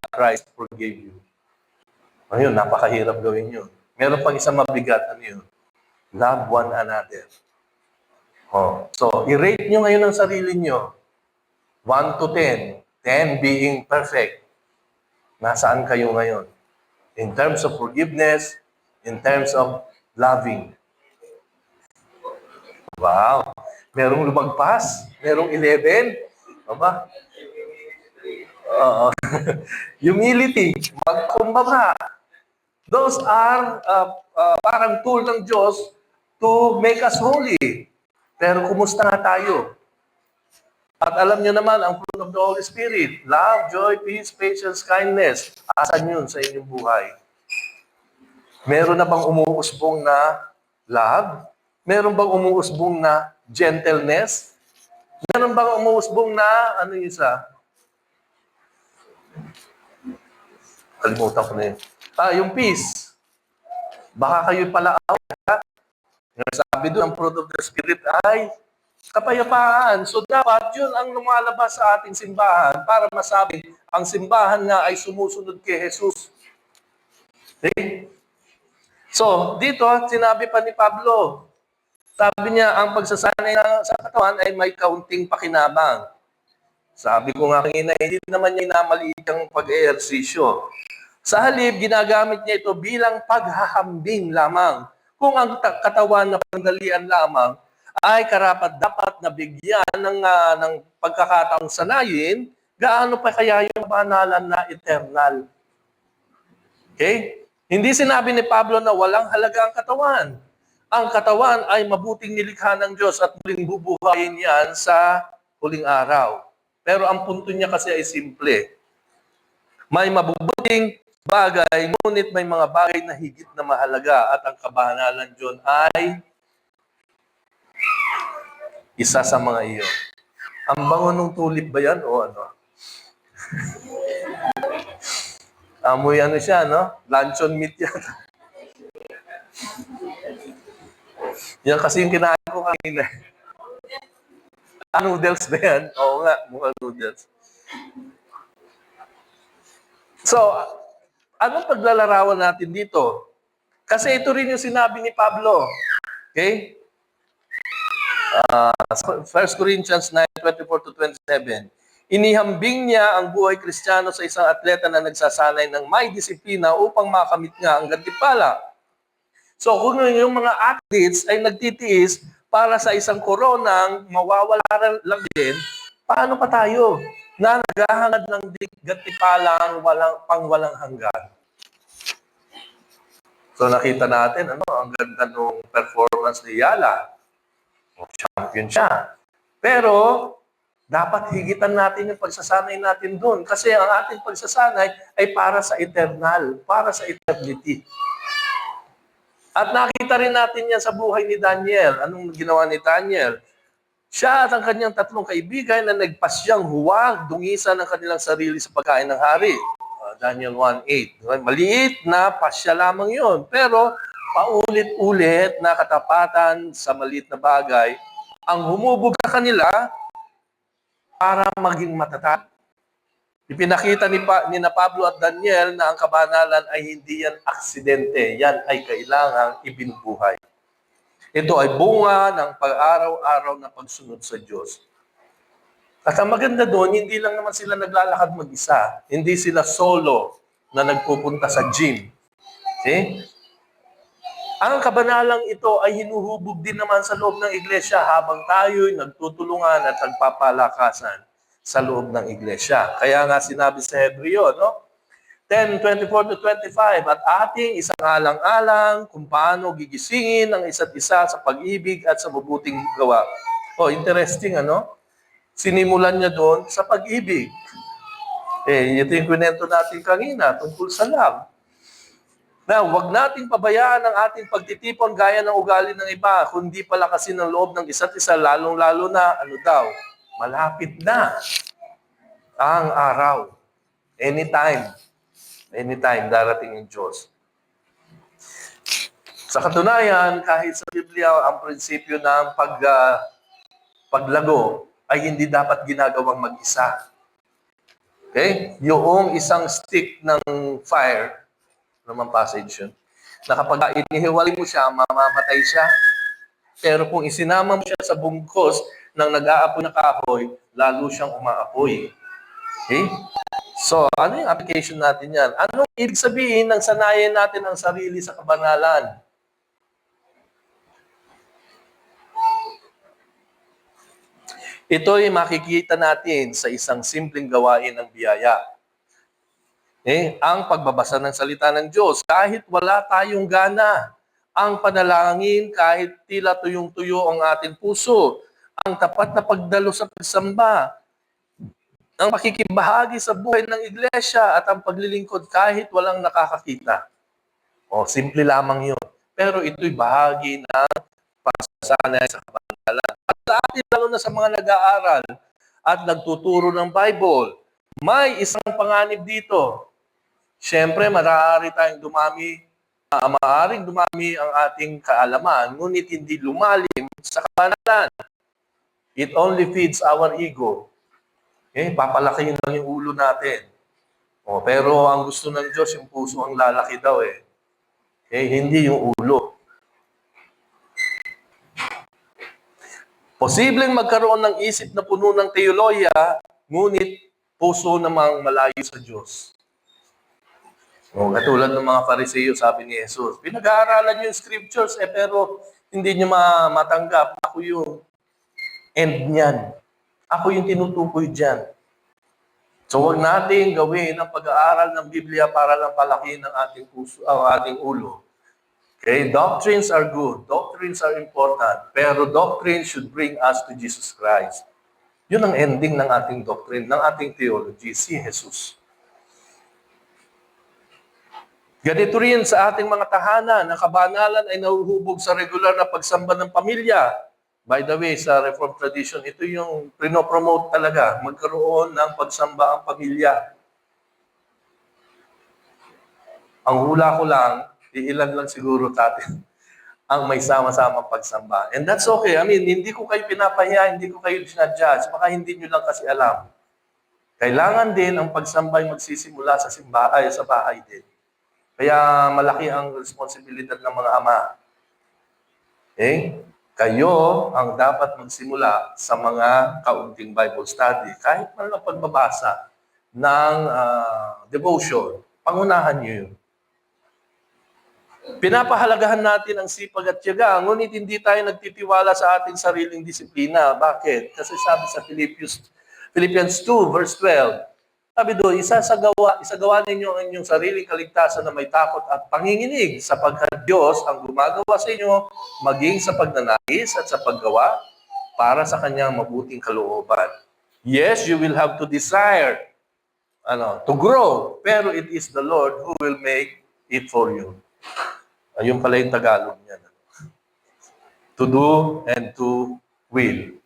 Christ forgave you. Ayun, napakahirap gawin yun. Meron pang isang mabigat, ano yun? Love one another. So, i-rate nyo ngayon ang sarili nyo. 1 to 10. 10 being perfect. Nasaan kayo ngayon? In terms of forgiveness, in terms of loving. Wow! Merong lumagpas. Merong 11. Aba? Oo. Humility. Magkumbaba. Those are parang tool ng Diyos to make us holy. Pero kumusta nga tayo? At alam niyo naman, ang fruit of the Holy Spirit, love, joy, peace, patience, kindness. Asan yun sa inyong buhay? Meron na bang umuusbong na love? Meron bang umuusbong na gentleness? Meron bang umuusbong na, ano yung isa? Kalimutan ko na yun. Yung peace. Baka kayo'y palaaway, ha? Sabi doon, ang fruit of the Spirit ay kapayapaan. So dapat yun ang lumalabas sa ating simbahan para masabi ang simbahan nga ay sumusunod kay Jesus. Okay? So, dito, sinabi pa ni Pablo, sabi niya, ang pagsasanay sa katawan ay may kaunting pakinabang. Sabi ko nga kanina, hindi naman niya inamaliit ang pag-ehersisyo. Sa halip, ginagamit niya ito bilang paghahambing lamang. Kung ang katawan na pandalian lamang ay karapat-dapat na bigyan ng pagkakataong sanayin, gaano pa kaya yung banalan na eternal? Okay? Hindi sinabi ni Pablo na walang halaga ang katawan. Ang katawan ay mabuting nilikha ng Diyos at muling bubuhayin yan sa huling araw. Pero ang punto niya kasi ay simple. May mabubuting bagay, ngunit may mga bagay na higit na mahalaga at ang kabanalan diyon ay isa sa mga iyo. Ang bango ng tulip ba yan o ano? Amoy ano siya, no? Luncheon meat yan. Yan kasi yung kinain ko kanina. Noodles ba yan? Oo nga, mukha noodles. So, anong paglalarawan natin dito? Kasi ito rin yung sinabi ni Pablo. Okay? 1 Corinthians 9:24-27. Inihambing niya ang buhay Kristiyano sa isang atleta na nagsasanay ng may disiplina upang makamit nga ang gantimpala. So kung yung mga athletes ay nagtitiis para sa isang koronang mawawala lang din, paano pa tayo na naghahangad ng gantimpalang walang hanggan? So nakita natin, ang ganda ng performance ni Yala. Champion siya. Pero, dapat higitan natin yung pagsasanay natin doon. Kasi ang ating pagsasanay ay para sa eternal, para sa eternity. At nakita rin natin yan sa buhay ni Daniel. Anong ginawa ni Daniel? Siya at ang kanyang 3 kaibigan na nagpasyang huwag dungisan ng kanilang sarili sa pagkain ng hari. Daniel 1:8. Maliit na pasya lamang yun. Pero, paulit-ulit na katapatan sa maliit na bagay ang humubog sa kanila para maging matatag. Ipinakita ni na Pablo at Daniel na ang kabanalan ay hindi yan aksidente. Yan ay kailangang ibinubuhay. Ito ay bunga ng pag-araw-araw na pagsunod sa Diyos. At ang maganda doon, hindi lang naman sila naglalakad mag-isa. Hindi sila solo na nagpupunta sa gym. Okay? Ang kabanalang ito ay hinuhubog din naman sa loob ng iglesia habang tayo'y nagtutulungan at nagpapalakasan sa loob ng iglesia. Kaya nga sinabi sa Hebreo, 10:24-25, at ating isang alang-alang kung paano gigisingin ang isa't isa sa pag-ibig at sa mabuting gawa. Interesting, Sinimulan niya doon sa pag-ibig. Ito yung kwento natin kanina tungkol sa love. Na huwag nating pabayaan ang ating pagtitipon gaya ng ugali ng iba, kundi pala kasi ng loob ng isa't isa, lalong-lalo na, malapit na ang araw. Anytime darating ang Diyos. Sa katunayan, kahit sa Biblia, ang prinsipyo ng paglago ay hindi dapat ginagawang mag-isa. Okay? Yung isang stick ng fire, naman passage yun, na kapag inihiwalay mo siya, mamamatay siya. Pero kung isinama mo siya sa bungkos ng nag-aapoy na kahoy, lalo siyang umaapoy. Okay? So, ano yung application natin yan? Anong ibig sabihin ng sanayin natin ang sarili sa kabanalan? Ito'y makikita natin sa isang simpleng gawain ng biyaya. Ang pagbabasa ng salita ng Diyos. Kahit wala tayong gana, ang panalangin kahit tila tuyong-tuyo ang ating puso, ang tapat na pagdalo sa pagsamba, ang pakikibahagi sa buhay ng iglesia at ang paglilingkod kahit walang nakakakita. Simple lamang yun. Pero ito'y bahagi ng pagsasanay sa kabanalan. At sa atin, lalo na sa mga nag-aaral at nagtuturo ng Bible, may isang panganib dito. Siyempre, maaring dumami ang ating kaalaman, ngunit hindi lumalim sa kabanalan. It only feeds our ego. Papalakihin lang yung ulo natin. Pero ang gusto ng Diyos, yung puso ang lalaki daw hindi yung ulo. Posibleng magkaroon ng isip na puno ng teolohiya, ngunit puso namang malayo sa Diyos. Katulad ng mga Fariseo, sabi ni Jesus, pinag-aaralan niyo yung scriptures, pero hindi niyo matanggap. Ako yung end niyan. Ako yung tinutukoy dyan. So huwag natin gawin ang pag-aaral ng Biblia para lang palakihin ang ating puso, ang ating ulo. Okay? Doctrines are good. Doctrines are important. Pero doctrine should bring us to Jesus Christ. Yun ang ending ng ating doctrine, ng ating theology, si Jesus. Ganito rin sa ating mga tahanan, ang kabanalan ay nahuhubog sa regular na pagsamba ng pamilya. By the way, sa Reformed tradition, ito yung pinopromote talaga, magkaroon ng pagsamba ang pamilya. Ang hula ko lang, iilan lang siguro natin ang may sama-samang pagsamba. And that's okay. Hindi ko kayo pinapahiya, hindi ko kayo sinadjudge, baka hindi nyo lang kasi alam. Kailangan din ang pagsamba ay magsisimula sa simbahan, sa bahay din. Kaya malaki ang responsibilidad ng mga ama. Kayo ang dapat magsimula sa mga kaunting Bible study. Kahit man lang pagbabasa ng devotion, pangunahan niyo yun. Pinapahalagahan natin ang sipag at tiyaga, ngunit hindi tayo nagtitiwala sa ating sariling disiplina. Bakit? Kasi sabi sa Philippians 2, verse 12, sabi doon, isagawa ninyo ang inyong sariling kaligtasan na may takot at panginginig sapagkat Diyos ang gumagawa sa inyo maging sa pagnanais at sa paggawa para sa kanyang mabuting kalooban. Yes, you will have to desire to grow, pero it is the Lord who will make it for you. Ayun pala yung Tagalog niya. To do and to will.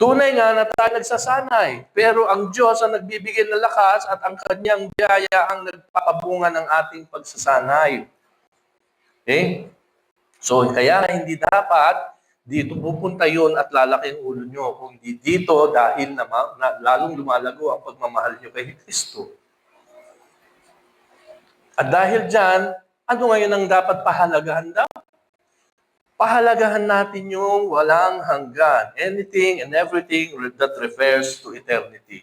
Tunay nga na tayo nagsasanay, pero ang Diyos ang nagbibigay ng lakas at ang kanyang biyaya ang nagpapabunga ng ating pagsasanay. So, kaya hindi dapat dito pupunta yun at lalaki ang ulo nyo. Kung di dito, dahil lalong lumalago ang pagmamahal nyo kay Kristo. At dahil dyan, ano ngayon ang dapat pahalagahan daw? Pahalagahan natin yung walang hanggan. Anything and everything that refers to eternity.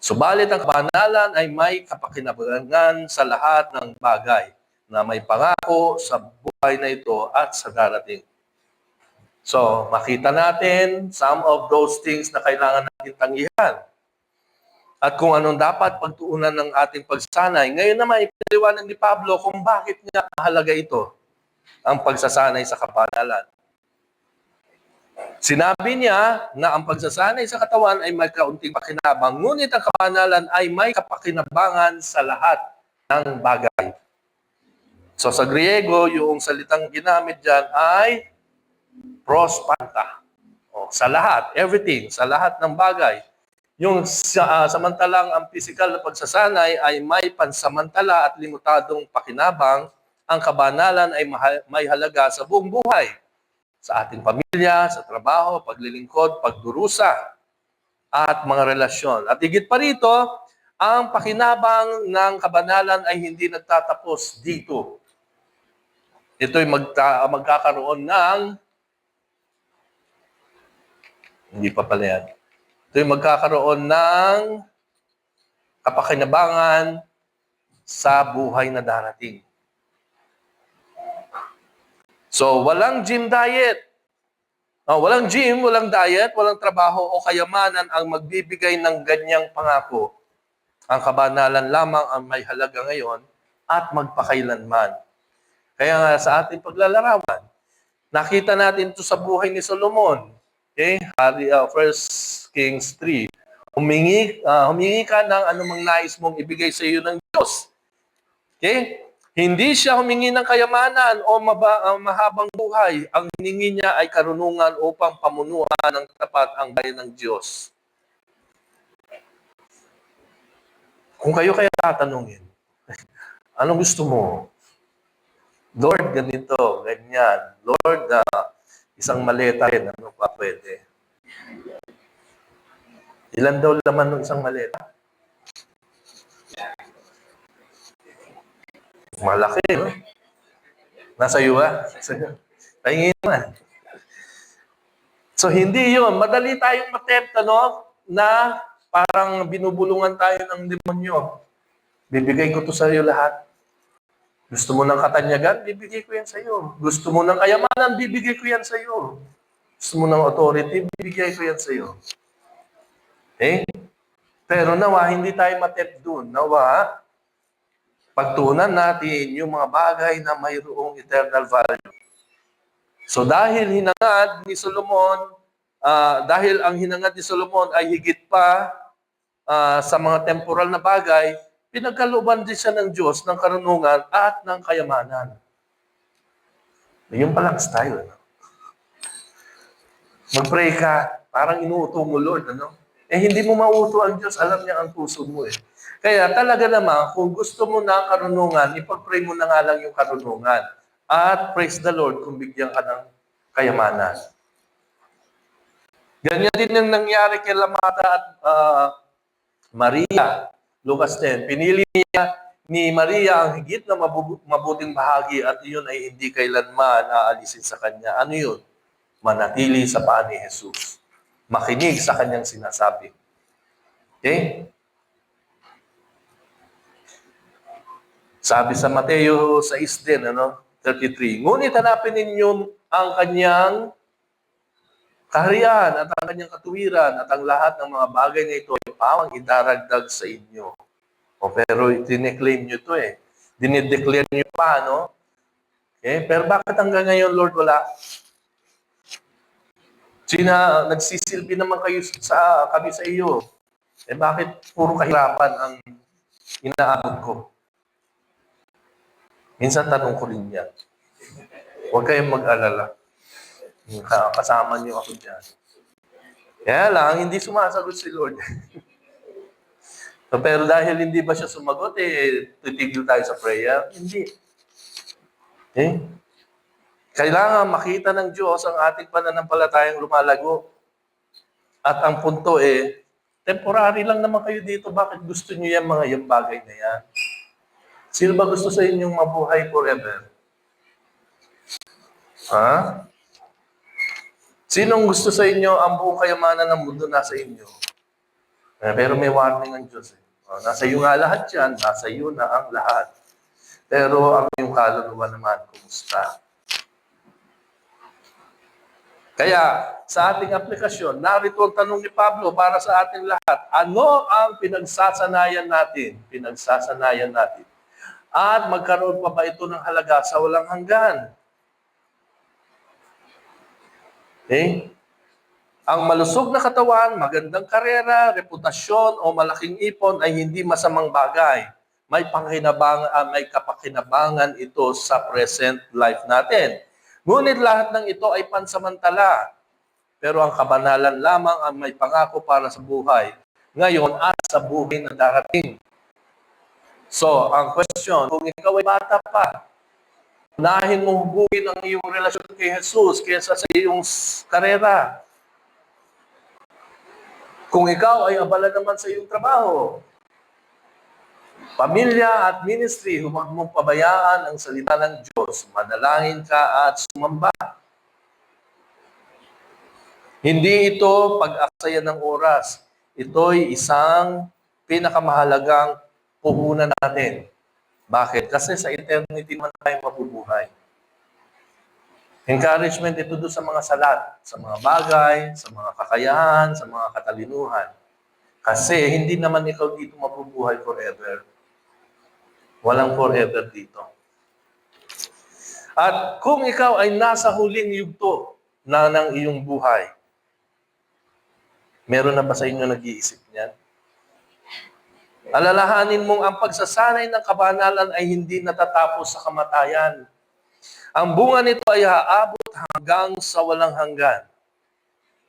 Subalit ang kabanalan ay may kapakinabangan sa lahat ng bagay na may pangako sa buhay na ito at sa darating. So, makita natin some of those things na kailangan natin tanggihan. At kung anong dapat pagtuunan ng ating pagsanay. Ngayon naman, ipinaliwanag ni Pablo kung bakit nga mahalaga ito, ang pagsasanay sa kabanalan. Sinabi niya na ang pagsasanay sa katawan ay may kaunting pakinabang, ngunit ang kabanalan ay may kapakinabangan sa lahat ng bagay. So sa Griego, yung salitang ginamit dyan ay prospanta. O, sa lahat, everything, sa lahat ng bagay. Yung samantalang ang physical na pagsasanay ay may pansamantala at limitadong pakinabang, ang kabanalan ay may halaga sa buong buhay. Sa ating pamilya, sa trabaho, paglilingkod, pagdurusa, at mga relasyon. At higit pa rito, ang pakinabang ng kabanalan ay hindi nagtatapos dito. Ito'y magkakaroon ng, hindi pa pala yan, ito'y magkakaroon ng kapakinabangan sa buhay na darating. So, walang gym diet. Walang gym, walang diet, walang trabaho o kayamanan ang magbibigay ng ganyang pangako. Ang kabanalan lamang ang may halaga ngayon at magpakailanman. Kaya nga sa ating paglalarawan, nakita natin ito sa buhay ni Solomon. Okay? 1 Kings 3. Humingi ka ng anumang nais mong ibigay sa iyo ng Diyos. Okay? Hindi siya humingi ng kayamanan o mahabang buhay. Ang hiningi niya ay karunungan upang pamunuan ng tapat ang bayan ng Diyos. Kung kayo kaya tatanungin, anong gusto mo? Lord, ganito, ganyan. Lord, isang maleta rin, ano pa pwede? Ilan daw laman ng isang maleta? Malaki, no? Nasa iyo ba? Tingin naman. So, hindi yun. Madali tayong matempt, na parang binubulungan tayo ng demonyo. Bibigay ko to sa iyo lahat. Gusto mo ng katanyagan? Bibigay ko yan sa iyo. Gusto mo ng kayamanan? Bibigay ko yan sa iyo. Gusto mo ng authority? Bibigay ko yan sa iyo. Okay? Pero nawa, hindi tayo matempt dun. Nawa, pagtuunan natin yung mga bagay na mayroong eternal value. So dahil hinangad ni Solomon, dahil ang hinangad ni Solomon ay higit pa sa mga temporal na bagay, pinagkalooban din siya ng Diyos ng karunungan at ng kayamanan. Yung palang style. Mag-pray ka, parang inuuto mo, Lord. Hindi mo mauto ang Diyos, alam niya ang puso mo eh. Kaya talaga naman, kung gusto mo na karunungan, ipag-pray mo na nga lang yung karunungan. At praise the Lord kung bigyan ka ng kayamanan. Ganyan din yung nangyari kay Lamata at Maria. Lucas 10. Pinili ni Maria ang higit na mabuting bahagi at iyon ay hindi kailanman aalisin sa kanya. Ano yun? Manatili sa paan ni Jesus. Makinig sa kanyang sinasabi. Okay? Sabi sa Mateo 6 din, 33. Ngunit hanapin ninyo ang kanyang kaharian at ang kanyang katuwiran at ang lahat ng mga bagay na ito ay pawang idaragdag sa inyo. Pero dineclaim nyo ito eh. Dinideclare nyo pa, Okay? Pero bakit hanggang ngayon, Lord, wala? Nagsisilbi naman kayo kami sa iyo. Bakit puro kahirapan ang inaabot ko? Minsan tanong ko rin yan. Huwag kayong mag-alala. Kasama niyo ako dyan. Kaya lang, hindi sumasagot si Lord. Pero dahil hindi ba siya sumagot, titigil tayo sa prayer? Hindi. Kailangan makita ng Diyos ang ating pananampalatayang lumalago. At ang punto temporary lang naman kayo dito. Bakit gusto niyo yung bagay na yan? Sino ba gusto sa inyong mabuhay forever? Ha? Sinong gusto sa inyo ang buong kayamanan ng mundo nasa inyo? Pero may warning ng Diyos. Nasa iyo nga lahat yan. Nasa iyo na ang lahat. Pero ang iyong kaluluwa naman, kumusta? Kaya sa ating aplikasyon, narito ang tanong ni Pablo para sa ating lahat. Ano ang pinagsasanayan natin? Pinagsasanayan natin. At magkaroon pa ba ito ng halaga sa walang hanggan? Ang malusog na katawan, magandang karera, reputasyon o malaking ipon ay hindi masamang bagay. may kapakinabangan ito sa present life natin. Ngunit lahat ng ito ay pansamantala. Pero ang kabanalan lamang ang may pangako para sa buhay ngayon at sa buhay na darating. So, ang question, kung ikaw ay bata pa, unahin mong hubugin ang iyong relasyon kay Jesus kaysa sa iyong karera. Kung ikaw ay abala naman sa iyong trabaho, pamilya at ministry, huwag mong pabayaan ang salita ng Diyos. Manalangin ka at sumamba. Hindi ito pag-aksaya ng oras. Ito'y isang pinakamahalagang puhunan natin. Bakit? Kasi sa eternity man tayo mabubuhay. Encouragement ito doon sa mga salat, sa mga bagay, sa mga kakayahan, sa mga katalinuhan. Kasi hindi naman ikaw dito mabubuhay forever. Walang forever dito. At kung ikaw ay nasa huling yugto na ng iyong buhay, meron na ba sa inyo nag-iisip niyan? Alalahanin mong ang pagsasanay ng kabanalan ay hindi natatapos sa kamatayan. Ang bunga nito ay haabot hanggang sa walang hanggan.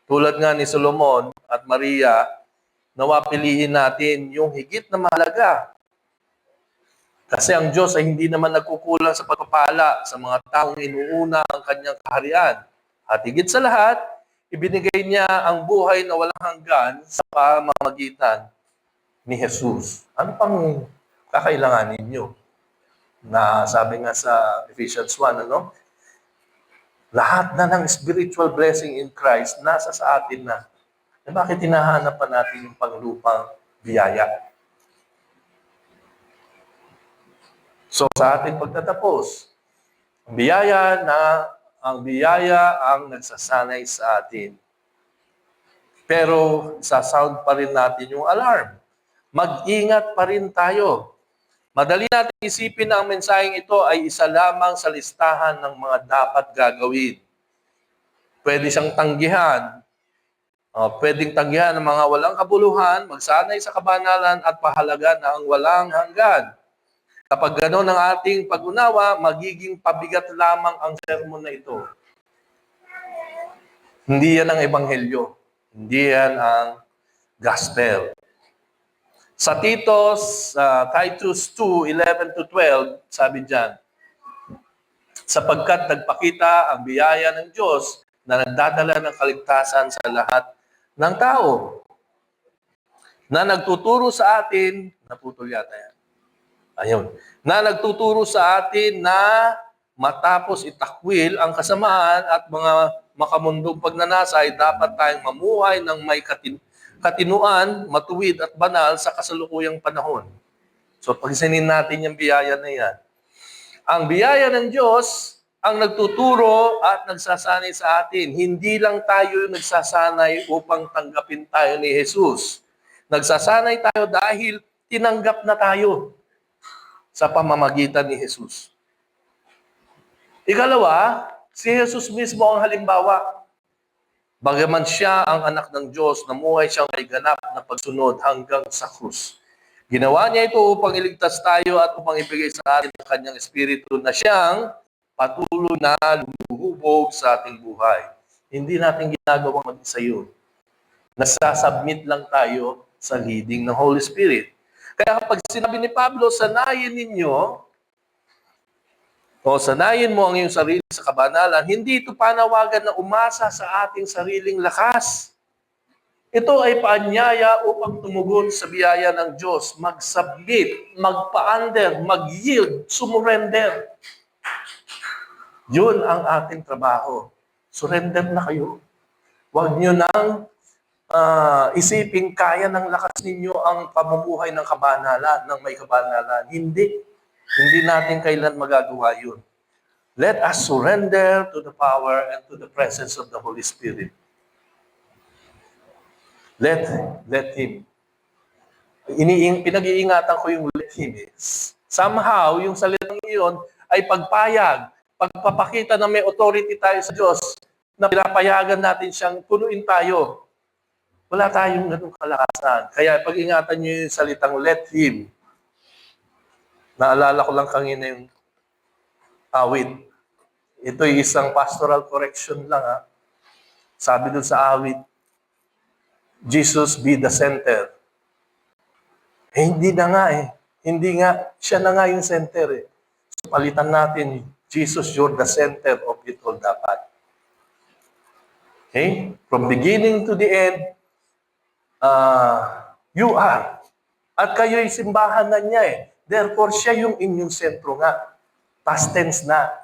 Tulad nga ni Solomon at Maria, nawa piliin natin yung higit na mahalaga. Kasi ang Diyos ay hindi naman nagkukulang sa pagpapala sa mga taong inuuna ang kanyang kaharian. At higit sa lahat, ibinigay niya ang buhay na walang hanggan sa pamamagitan ni Jesus. Ano pang kakailanganin niyo? Na sabi nga sa Ephesians 1, ano? Lahat na ng spiritual blessing in Christ nasa sa atin na. Eh, bakit hinahanap pa natin yung panglupang biyaya? So sa ating pagtatapos, ang biyaya ang nagsasanay sa atin. Pero sasound pa rin natin yung alarm. Mag-ingat pa rin tayo. Madali natin isipin na ang mensaheng ito ay isa lamang sa listahan ng mga dapat gagawin. Pwede siyang tanggihan. Pwedeng tanggihan ng mga walang kabuluhan, magsanay sa kabanalan at pahalagan na ang walang hanggan. Kapag gano'n ang ating pag-unawa, magiging pabigat lamang ang sermon na ito. Hindi yan ang ebanghelyo. Hindi yan ang gospel. Sa Titus 2:11-12, sabi diyan, sapagkat nagpakita ang biyaya ng Diyos na nagdadala ng kaligtasan sa lahat ng tao, na nagtuturo sa atin, naputol yata yan, ayun, na nagtuturo sa atin na matapos itakwil ang kasamaan at mga makamundong pagnanasa ay dapat tayong mamuhay ng may katinuan, matuwid at banal sa kasalukuyang panahon. So pagisinin natin yung biyaya na yan. Ang biyaya ng Diyos ang nagtuturo at nagsasanay sa atin. Hindi lang tayo nagsasanay upang tanggapin tayo ni Jesus. Nagsasanay tayo dahil tinanggap na tayo sa pamamagitan ni Jesus. Ikalawa, si Jesus mismo ang halimbawa. Bagaman siya ang anak ng Diyos, namuhay siyang may ganap na pagsunod hanggang sa krus. Ginawa niya ito upang iligtas tayo at upang ibigay sa atin ang kanyang espiritu na siyang patuloy na lumuhubog sa ating buhay. Hindi natin ginagawang mag-isa yun. Nasasubmit lang tayo sa leading ng Holy Spirit. Kaya kapag sinabi ni Pablo, sanayin ninyo, o sanayin mo ang iyong sarili sa kabanalan, hindi ito panawagan na umasa sa ating sariling lakas. Ito ay paanyaya upang tumugon sa biyaya ng Diyos, mag-submit, magpa-under, mag-yield, sumurrender. Yun ang ating trabaho. Surrender na kayo. Huwag nyo nang isiping kaya ng lakas ninyo ang pamumuhay ng kabanalan, ng may kabanalan. Hindi. Hindi natin kailan magagawa yun. Let us surrender to the power and to the presence of the Holy Spirit. Let Him. Pinag-iingatan ko yung let Him. Somehow, yung salitang iyon ay pagpayag, pagpapakita na may authority tayo sa Diyos, na pinapayagan natin siyang punuin tayo. Wala tayong ganung kalakasan. Kaya pag-ingatan niyo yung salitang let Him. Naalala ko lang kanina yung awit. Ito'y isang pastoral correction lang ha. Sabi dun sa awit, Jesus be the center. Hindi na nga eh. Hindi nga, siya na nga yung center eh. So palitan natin, Jesus, you're the center of it all dapat. Okay? From beginning to the end, you are. At kayo'y simbahan na niya eh. Therefore, siya yung inyong sentro nga. Past tense na.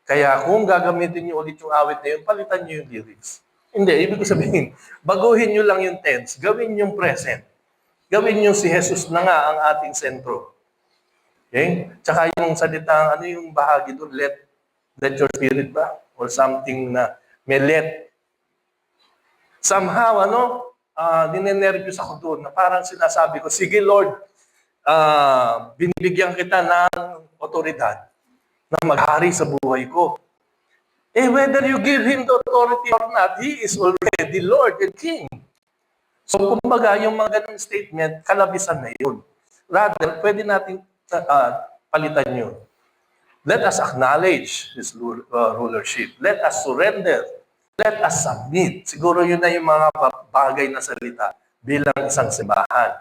Kaya kung gagamitin niyo ulit yung awit na yun, palitan niyo yung lyrics. Hindi, ibig ko sabihin, baguhin niyo lang yung tense, gawin yung present. Gawin niyo si Jesus na nga ang ating sentro. Okay? Tsaka yung salitang, ano yung bahagi doon? Let your spirit ba? Or something na may let. Somehow, ninenervyos ako doon na parang sinasabi ko, sige Lord, binibigyan kita ng otoridad na maghari sa buhay ko. Eh, whether you give Him the authority or not, He is already Lord and King. So, kumbaga, yung mga ganung statement, kalabisan na yun. Rather, pwede natin palitan yun. Let us acknowledge His rulership. Let us surrender. Let us submit. Siguro yun na yung mga bagay na salita bilang isang simbahan.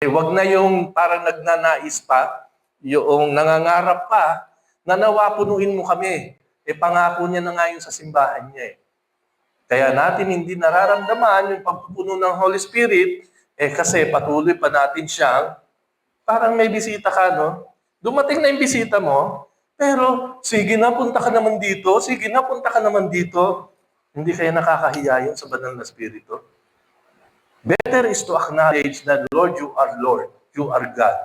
Eh, wag na yung parang nagnanais pa, yung nangangarap pa, na nawa punuin mo kami. Eh, pangako niya na nga yun sa simbahan niya eh. Kaya natin hindi nararamdaman yung pagpupuno ng Holy Spirit, eh kasi patuloy pa natin siyang, parang may bisita ka, no? Dumating na yung bisita mo, pero sige na, punta ka naman dito, sige na, punta ka naman dito. Hindi kaya nakakahiya yun sa banal na Espiritu? Better is to acknowledge that, Lord, you are Lord, you are God.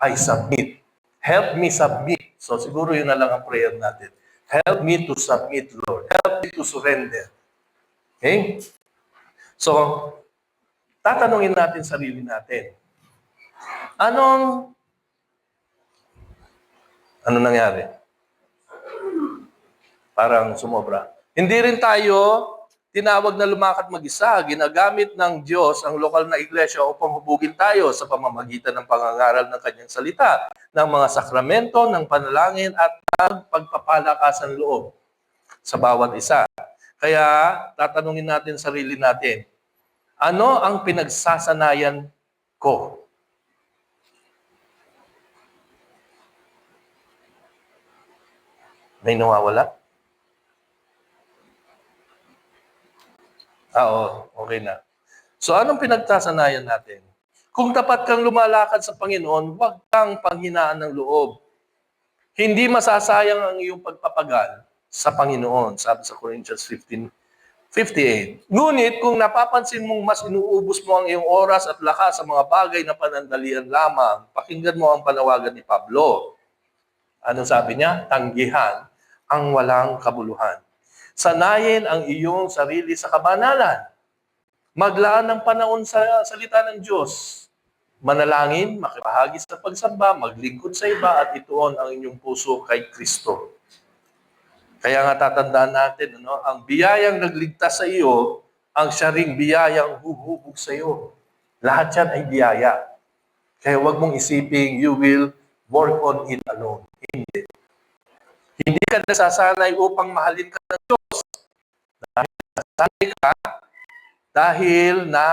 I submit. Help me submit. So siguro yun na lang ang prayer natin. Help me to submit, Lord. Help me to surrender. Okay? So, tatanungin natin sarili natin. Ano nangyari? Parang sumobra. Hindi rin tayo tinawag na lumakad mag-isa. Ginagamit ng Diyos ang lokal na iglesia upang hubugin tayo sa pamamagitan ng pangangaral ng kanyang salita, ng mga sakramento, ng panalangin at ng pagpapalakasan loob sa bawat isa. Kaya tatanungin natin sarili natin, ano ang pinagsasanayan ko? May nawawala? Oo, okay na. So anong pinagtasanayan natin? Kung tapat kang lumalakad sa Panginoon, huwag kang panghinaan ng loob. Hindi masasayang ang iyong pagpapagal sa Panginoon, sabi sa Corinthians 15:58. Ngunit kung napapansin mong mas inuubos mo ang iyong oras at lakas sa mga bagay na panandalian lamang, pakinggan mo ang panawagan ni Pablo. Ano sabi niya? Tanggihan ang walang kabuluhan. Sanayin ang iyong sarili sa kabanalan. Maglaan ng panahon sa salita ng Diyos. Manalangin, makibahagi sa pagsamba, maglingkod sa iba, at ituon ang inyong puso kay Kristo. Kaya nga tatandaan natin, ang biyayang nagligtas sa iyo, ang siya ring biyayang huhubog sa iyo. Lahat yan ay biyaya. Kaya huwag mong isiping you will work on it alone. Hindi. Hindi ka nasasanay upang mahalin ka ng Diyos. Nasasanay ka dahil na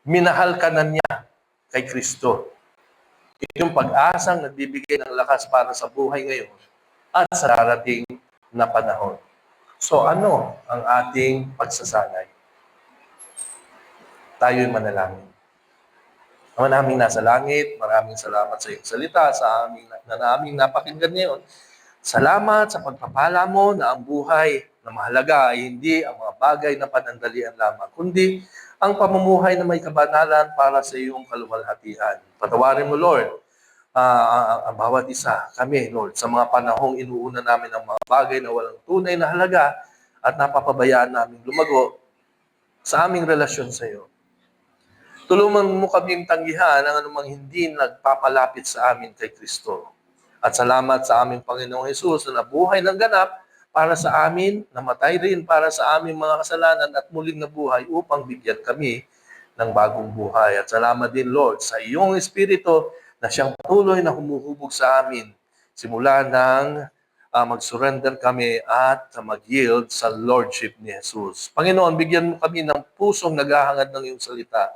minahal ka na niya kay Kristo. Ito yung pag-asang nagbibigay ng lakas para sa buhay ngayon at sa darating na panahon. So ano ang ating pagsasanay? Tayo'y manalangin. Ama naming nasa langit, maraming salamat sa iyong salita, sa aming napakinggan ngayon. Salamat sa pagpapala mo na ang buhay na mahalaga ay hindi ang mga bagay na panandalian lamang, kundi ang pamumuhay na may kabanalan para sa iyong kaluwalhatian. Patawarin mo, Lord, ang bawat isa, kami, Lord, sa mga panahong inuuna namin ang mga bagay na walang tunay na halaga at napapabayaan namin lumago sa aming relasyon sa iyo. Tulungan mo kaming tanggihan ang anumang hindi nagpapalapit sa amin kay Kristo. At salamat sa aming Panginoong Hesus na nabuhay ng ganap para sa amin, namatay rin para sa aming mga kasalanan at muling nabuhay upang bigyan kami ng bagong buhay. At salamat din, Lord, sa iyong Espiritu na siyang patuloy na humuhubog sa amin simula nang mag-surrender kami at mag-yield sa Lordship ni Jesus. Panginoon, bigyan mo kami ng pusong naghahangad ng iyong salita,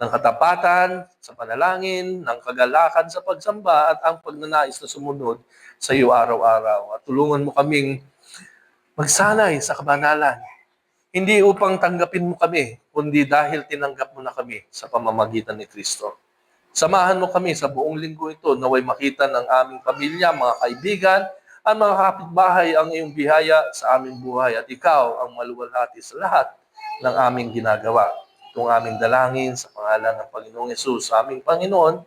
ng katapatan sa panalangin, ng kagalakan sa pagsamba at ang pagnanais na sumunod sa iyo araw-araw. At tulungan mo kaming magsanay sa kabanalan. Hindi upang tanggapin mo kami, kundi dahil tinanggap mo na kami sa pamamagitan ni Kristo. Samahan mo kami sa buong linggo ito naway makita ng aming pamilya, mga kaibigan, at mga kapitbahay ang iyong biyaya sa aming buhay at ikaw ang maluwalhati sa lahat ng aming ginagawa. Itong aming dalangin sa pangalan ng Panginoong Yesus, aming Panginoon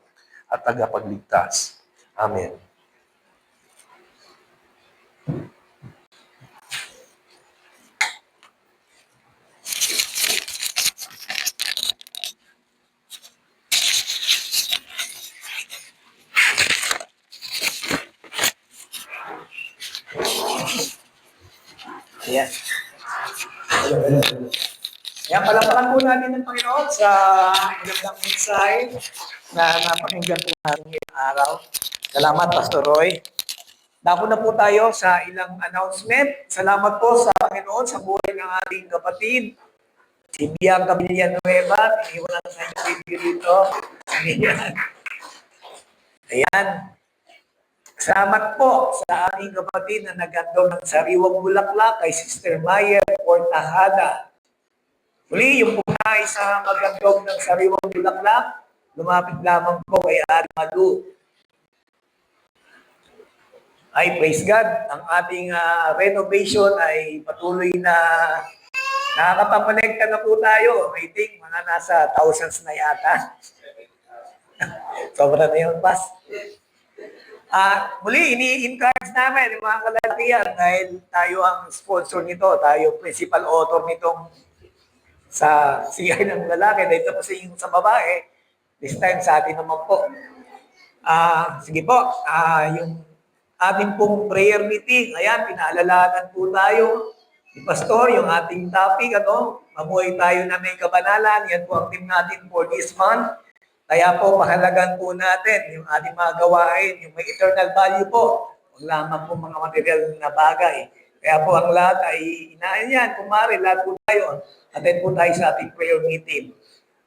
at tagapagligtas. Amen. Ayan. Ayan, palapakan po natin ng Panginoon sa magandang mensahe na napakinggan po natin ngayong araw. Salamat, Pastor Roy. Dako na po tayo sa ilang announcement. Salamat po sa Panginoon sa buhay ng ating kapatid. Si Bianca Villanueva, iniwan na sa video dito. Ayan. Ayan. Salamat po sa ating kapatid na nagandong ng sariwang bulaklak kay Sister Mayer Portajada. Muli, yung pumay sa magandong ng sariwang bulaklak, lumapit lamang po kay Ari Madu. Ay, praise God, ang ating renovation ay patuloy na nakakapamonekta na po tayo. I think mga nasa thousands na yata. Sobra na yun, Pas. Muli, ini-encourage namin yung mga kalalakihan dahil tayo ang sponsor nito, tayo principal author nitong sa CI ng lalaki, dahil ito po sa babae, this time sa atin naman po. Sige po, yung ating pong prayer meeting, ayan, pinaalalanan po tayo ni Pastor, yung ating topic, mamuhay tayo na may kabanalan, yan po ang team natin for this month. Kaya po, mahalagan po natin yung ating mga gawain, yung may eternal value po. Huwag lamang po mga material na bagay. Kaya po ang lahat ay inaan yan. Kung maaari, lahat po tayo. Attend po tayo sa ating prayer meeting.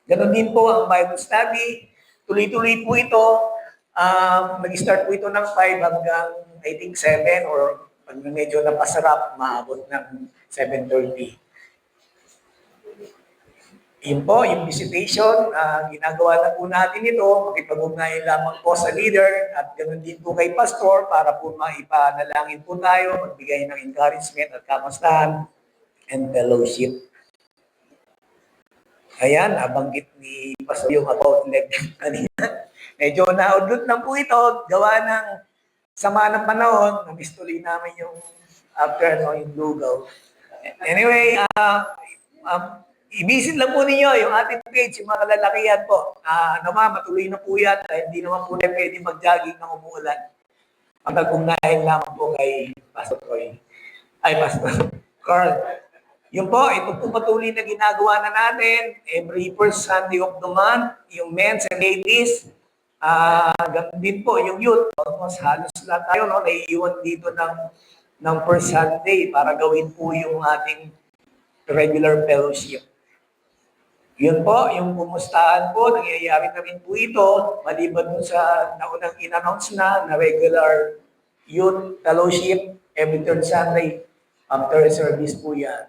Ganon din po ang Bible study. Tuloy-tuloy po ito. Mag-start po ito ng 5 hanggang I think 7 or pag medyo napasarap, maabot ng 7:30. Yun po, yung visitation, ginagawa na po natin ito, makipag-ugnayan lamang po sa leader at ganoon din po kay pastor para po maipanalangin po tayo, magbigay ng encouragement at kamustahan and fellowship. Ayan, nabanggit ni pastor yung about leg kanina. Medyo naudlot lang po ito, gawa ng sama ng panahon, namistuloy namin yung after yung lugaw. Anyway, i-visit lang po ninyo yung ating page, yung mga kalalakihan po. Matuloy na po yan. Hindi naman po na pwede mag-jogging ng umuulan. Pagkagumnahin lamang po kay Pastor Roy. Ay, Pastor Carl. Yun po, ito po patuloy na ginagawa na natin. Every first Sunday of the month, yung men's and ladies. Ganun din po, yung youth. Almost halos lahat tayo, naiiwan dito ng first Sunday para gawin po yung ating regular fellowship. Yun po, yung kumustahan po, nangyayari na rin po ito, maliban mo sa naunang in-announce na regular youth fellowship every third Sunday after service po yan.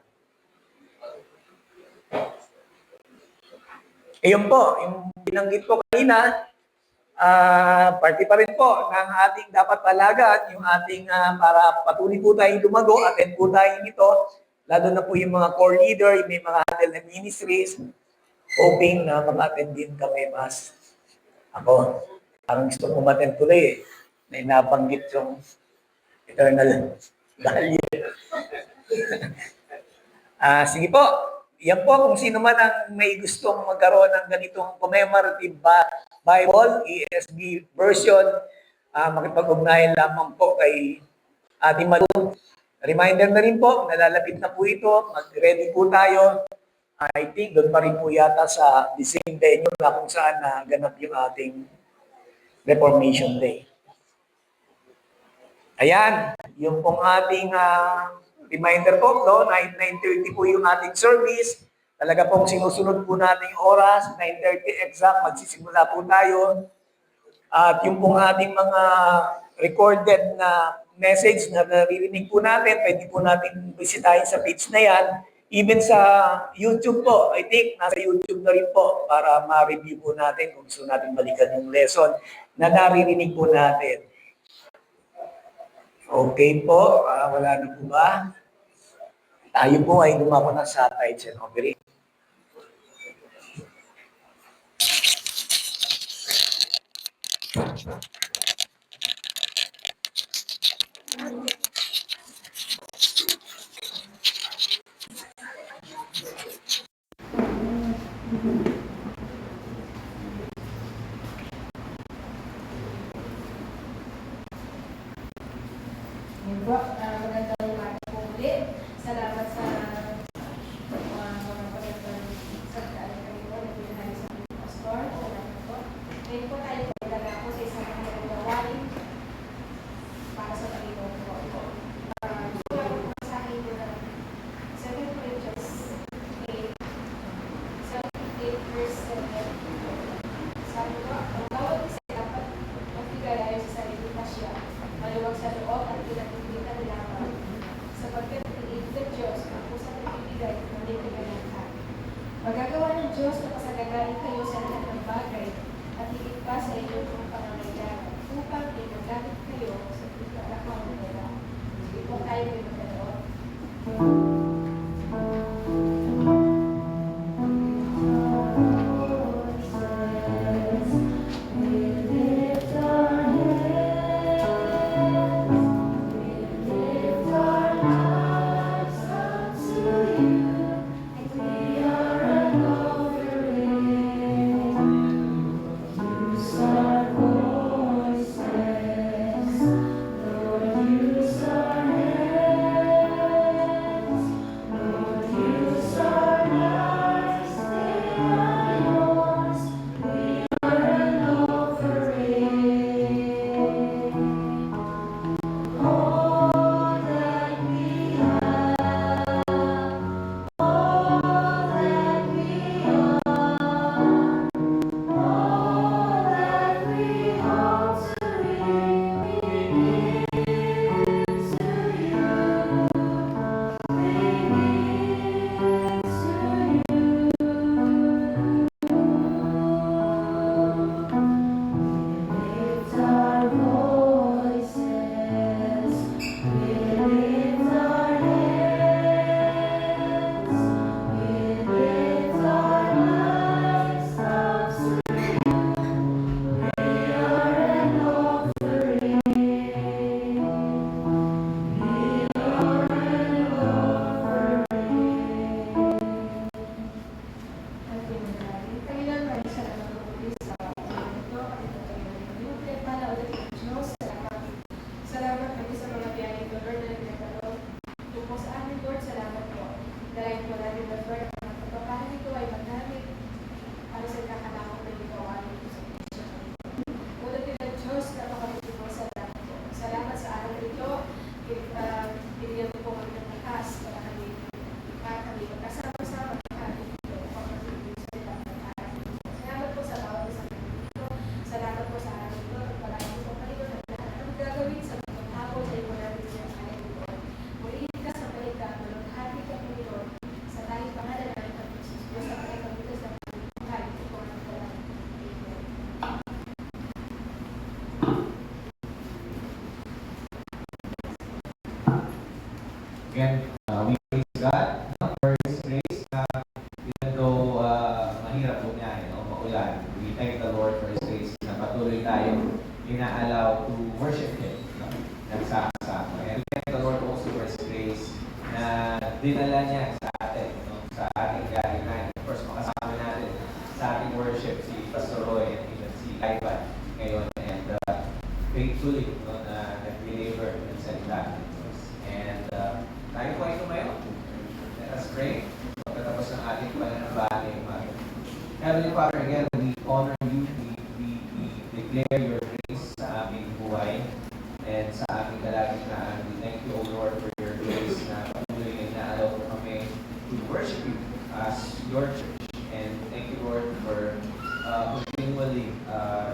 Yun po, yung binanggit ko kanina, party pa rin po ng ating dapat palagaan, yung ating para patuloy po tayong lumago, attend po tayo nito, lalo na po yung mga core leader, yung may mga handle na ministries, hoping na mag-attend din kami mas. Ako, parang gusto ko umattend tuloy na inabanggit yung eternal value. Sige po, yan po kung sino man ang may gustong magkaroon ng ganitong commemorative Bible, ESV version, makipag-ugnayan lamang po kay Ate Malu. Reminder na rin po, nalalapit na po ito, mag-ready po tayo. I think doon pa rin po yata sa the same venue na kung saan naganap yung ating Reformation Day. Ayan, yung pong ating reminder po, no? 9:30 po yung ating service. Talaga pong sinusunod po natin yung oras, 9:30 exact, magsisimula po tayo. At yung pong ating mga recorded na message na naririnig po natin, pwede po natin bisitahin sa page na yan. Even sa YouTube po, I think nasa YouTube na rin po para ma-review po natin kung gusto natin balikan yung lesson na naririnig po natin. Okay po, wala na po ba? Tayo po ay lumako ng satellites and operate. Yun po, magandang umaga po ulit. Salamat sa mga pagandang sagdaan kami po na pinahali sa aming pastor. Salamat po. Ngayon po tayo po ilaga po sa isang mga gawain para sa Panginoon po. Gusto ko po sa akin po na 7 Corinthians 8, 8 verse 7. Sabi ko, ang bawat isa dapat magbigay ayon sa sarili pa siya. Maluwag sa loob at pinagpipilitan lamang. Sapagkat pinilit ng Diyos ang pusang nagbibigay ng ligayahan. Magagawa ng Diyos na pasagagain kayo sa lahat ng bagay at higit pa sa inyong mga pangangailangan upang inagamit kayo sa pagkakataon nila. Sige po tayo may magkanoon. Salamat kami sa mga biyayang ito, Lord, na nagkakaroon. Tungkol sa amin, Lord, salamat po. Dahil po natin, Lord, ang pagpapahan nito ay magamit para sa kakalakot na ito ang aming sa Kristo. Unang ng Diyos, napakabuti po, salamat po. Salamat sa araw nito. Binigyan po kami ng lakas para kami magkasama-sama kami dito upang magiging sa ilang araw. Salamat po sa bawat isang dito. Salamat po sa araw nito. Pagpalain po kayo na lahat ng gagawin sa hapon ay wala rin siya kaya nito. Muli ka sa balikan, malughati ka Panginoon sa tayong pangalan ng Pag-Jesus. Diyos ang pagkakabitas ng buhay. Ito po ang pangalan. Again, we praise God for His grace na even though mahirap po niya, maulan. We thank the Lord for His grace na patuloy tayong ina-allow to worship Him. Nagsasama. And we thank the Lord also for His grace na dinala niya sa atin, sa ating galingan. Of course, makasama natin sa ating worship si Pastor Roy and even si Ivan ngayon. And faithfully na nag-deliver ng salita. And tayo po ay tumayo. Let us pray. Pagkatapos ng ating pananambahan ngayong umaga. Heavenly Father, again, we honor you. We declare your continually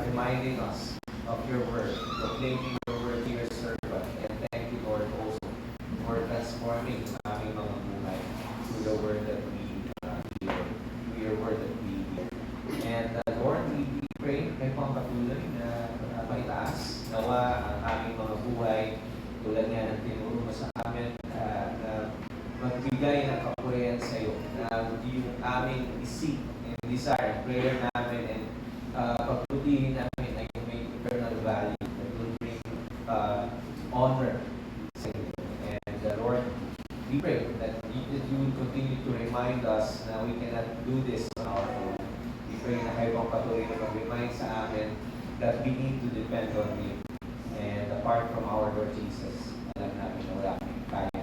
reminding us of your word, proclaiming your word to your servant. And thank you, Lord, also for transforming ang aming mga buhay through the word that we hear, through your word that we hear. And Lord, we pray kayo pang patuloy na maitaas nawa ang aming mga buhay tulad nga ng tinuro mo sa amin na magbigay ng kapurihan sa iyo, na yung aming isip and desire, prayer namin and pagputihin namin ay yung may eternal value that will bring honor sa iyo. And Lord, we pray that you will continue to remind us na we cannot do this on our own. We pray na kayo pang patuloy na pag-remind sa amin that we need to depend on you. And apart from our Lord Jesus, alam namin na wala kami kaya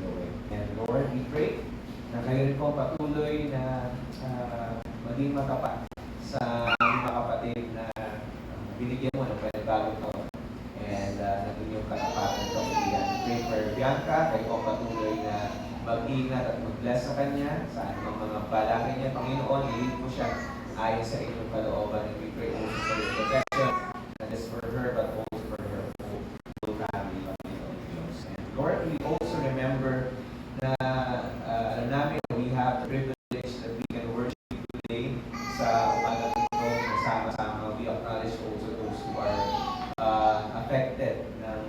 gawin. And Lord, we pray na kayo rin po patuloy na maging matapat sa aming mga kapatid na binigyan mo ng panibagong taon. And naging yung katapatan sa kapihan. We pray for Bianca, kayo po patuloy na mag-ingat at mag-bless sa kanya, sa anumang mga balakid niya. Panginoon, i-lead mo siya ayon sa inyong kalooban. And we pray also for your protection, not just for her, but also for her whole family, Panginoon Diyos. And Lord, we also remember na alam namin we have the privilege that we can worship you today sa umagang ito, nasama-sama. We acknowledge also those who are affected ng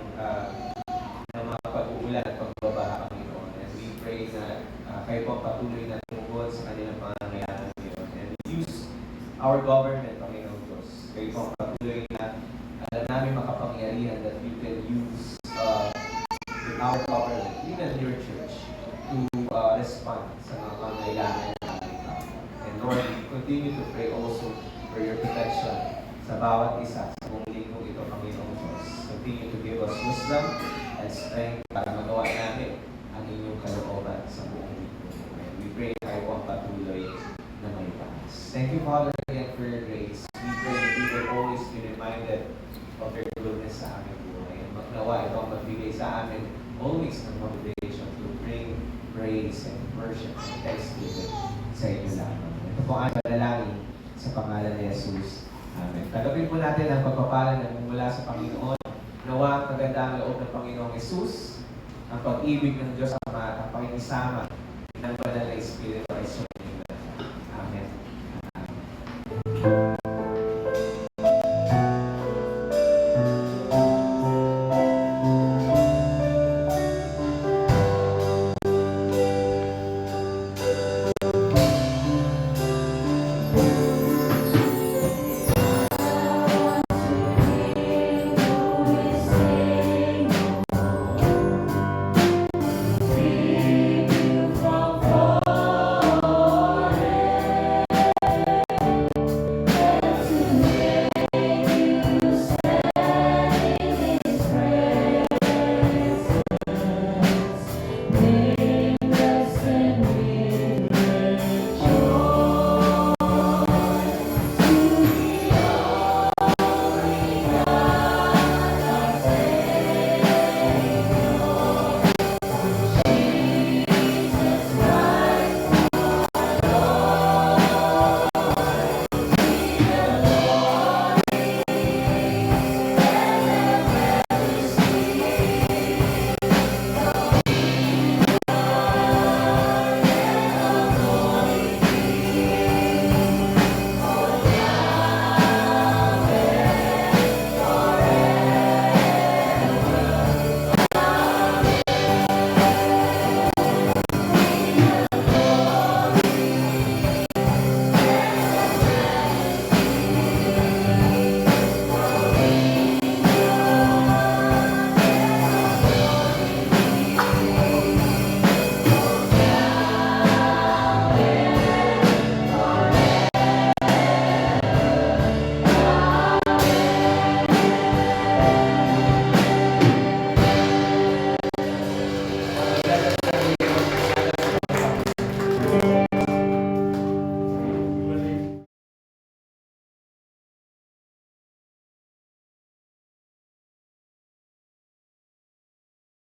mga pag-uulan at pagbabaha, Panginoon. And we pray na kayo po patuloy na tumugon sa kanilang pangangailangan ngayon. And use our government, Panginoon Diyos. Kayo po patuloy na alam namin makapangyarihan that you can use our government, even your church, to respond sa mga pangangailangan namin. And Lord, we continue to pray also for your protection sa bawat isa sa buong linggong ito, Panginoon Diyos. Continue to give us wisdom and strength para magawa namin ang inyong kalooban sa buong linggo. And we pray kayo po ang patuloy na may taas. Thank you, Father, again for your grace. We pray that we will always be reminded of your goodness sa aming buhay. And magnawa ito ang magbigay sa amin always ng motivation to bring praise and worship and thanksgiving sa inyo lamang. Ito po ang panalangin sa pangalan ni Jesus. Amen. Tagapin po natin ang pagpapala na mula sa Panginoon. Nawa ang kagandang loob ng Panginoong Jesus, ang pag-ibig ng Diyos Ama at ang pakikisama ng Banal na Espiritu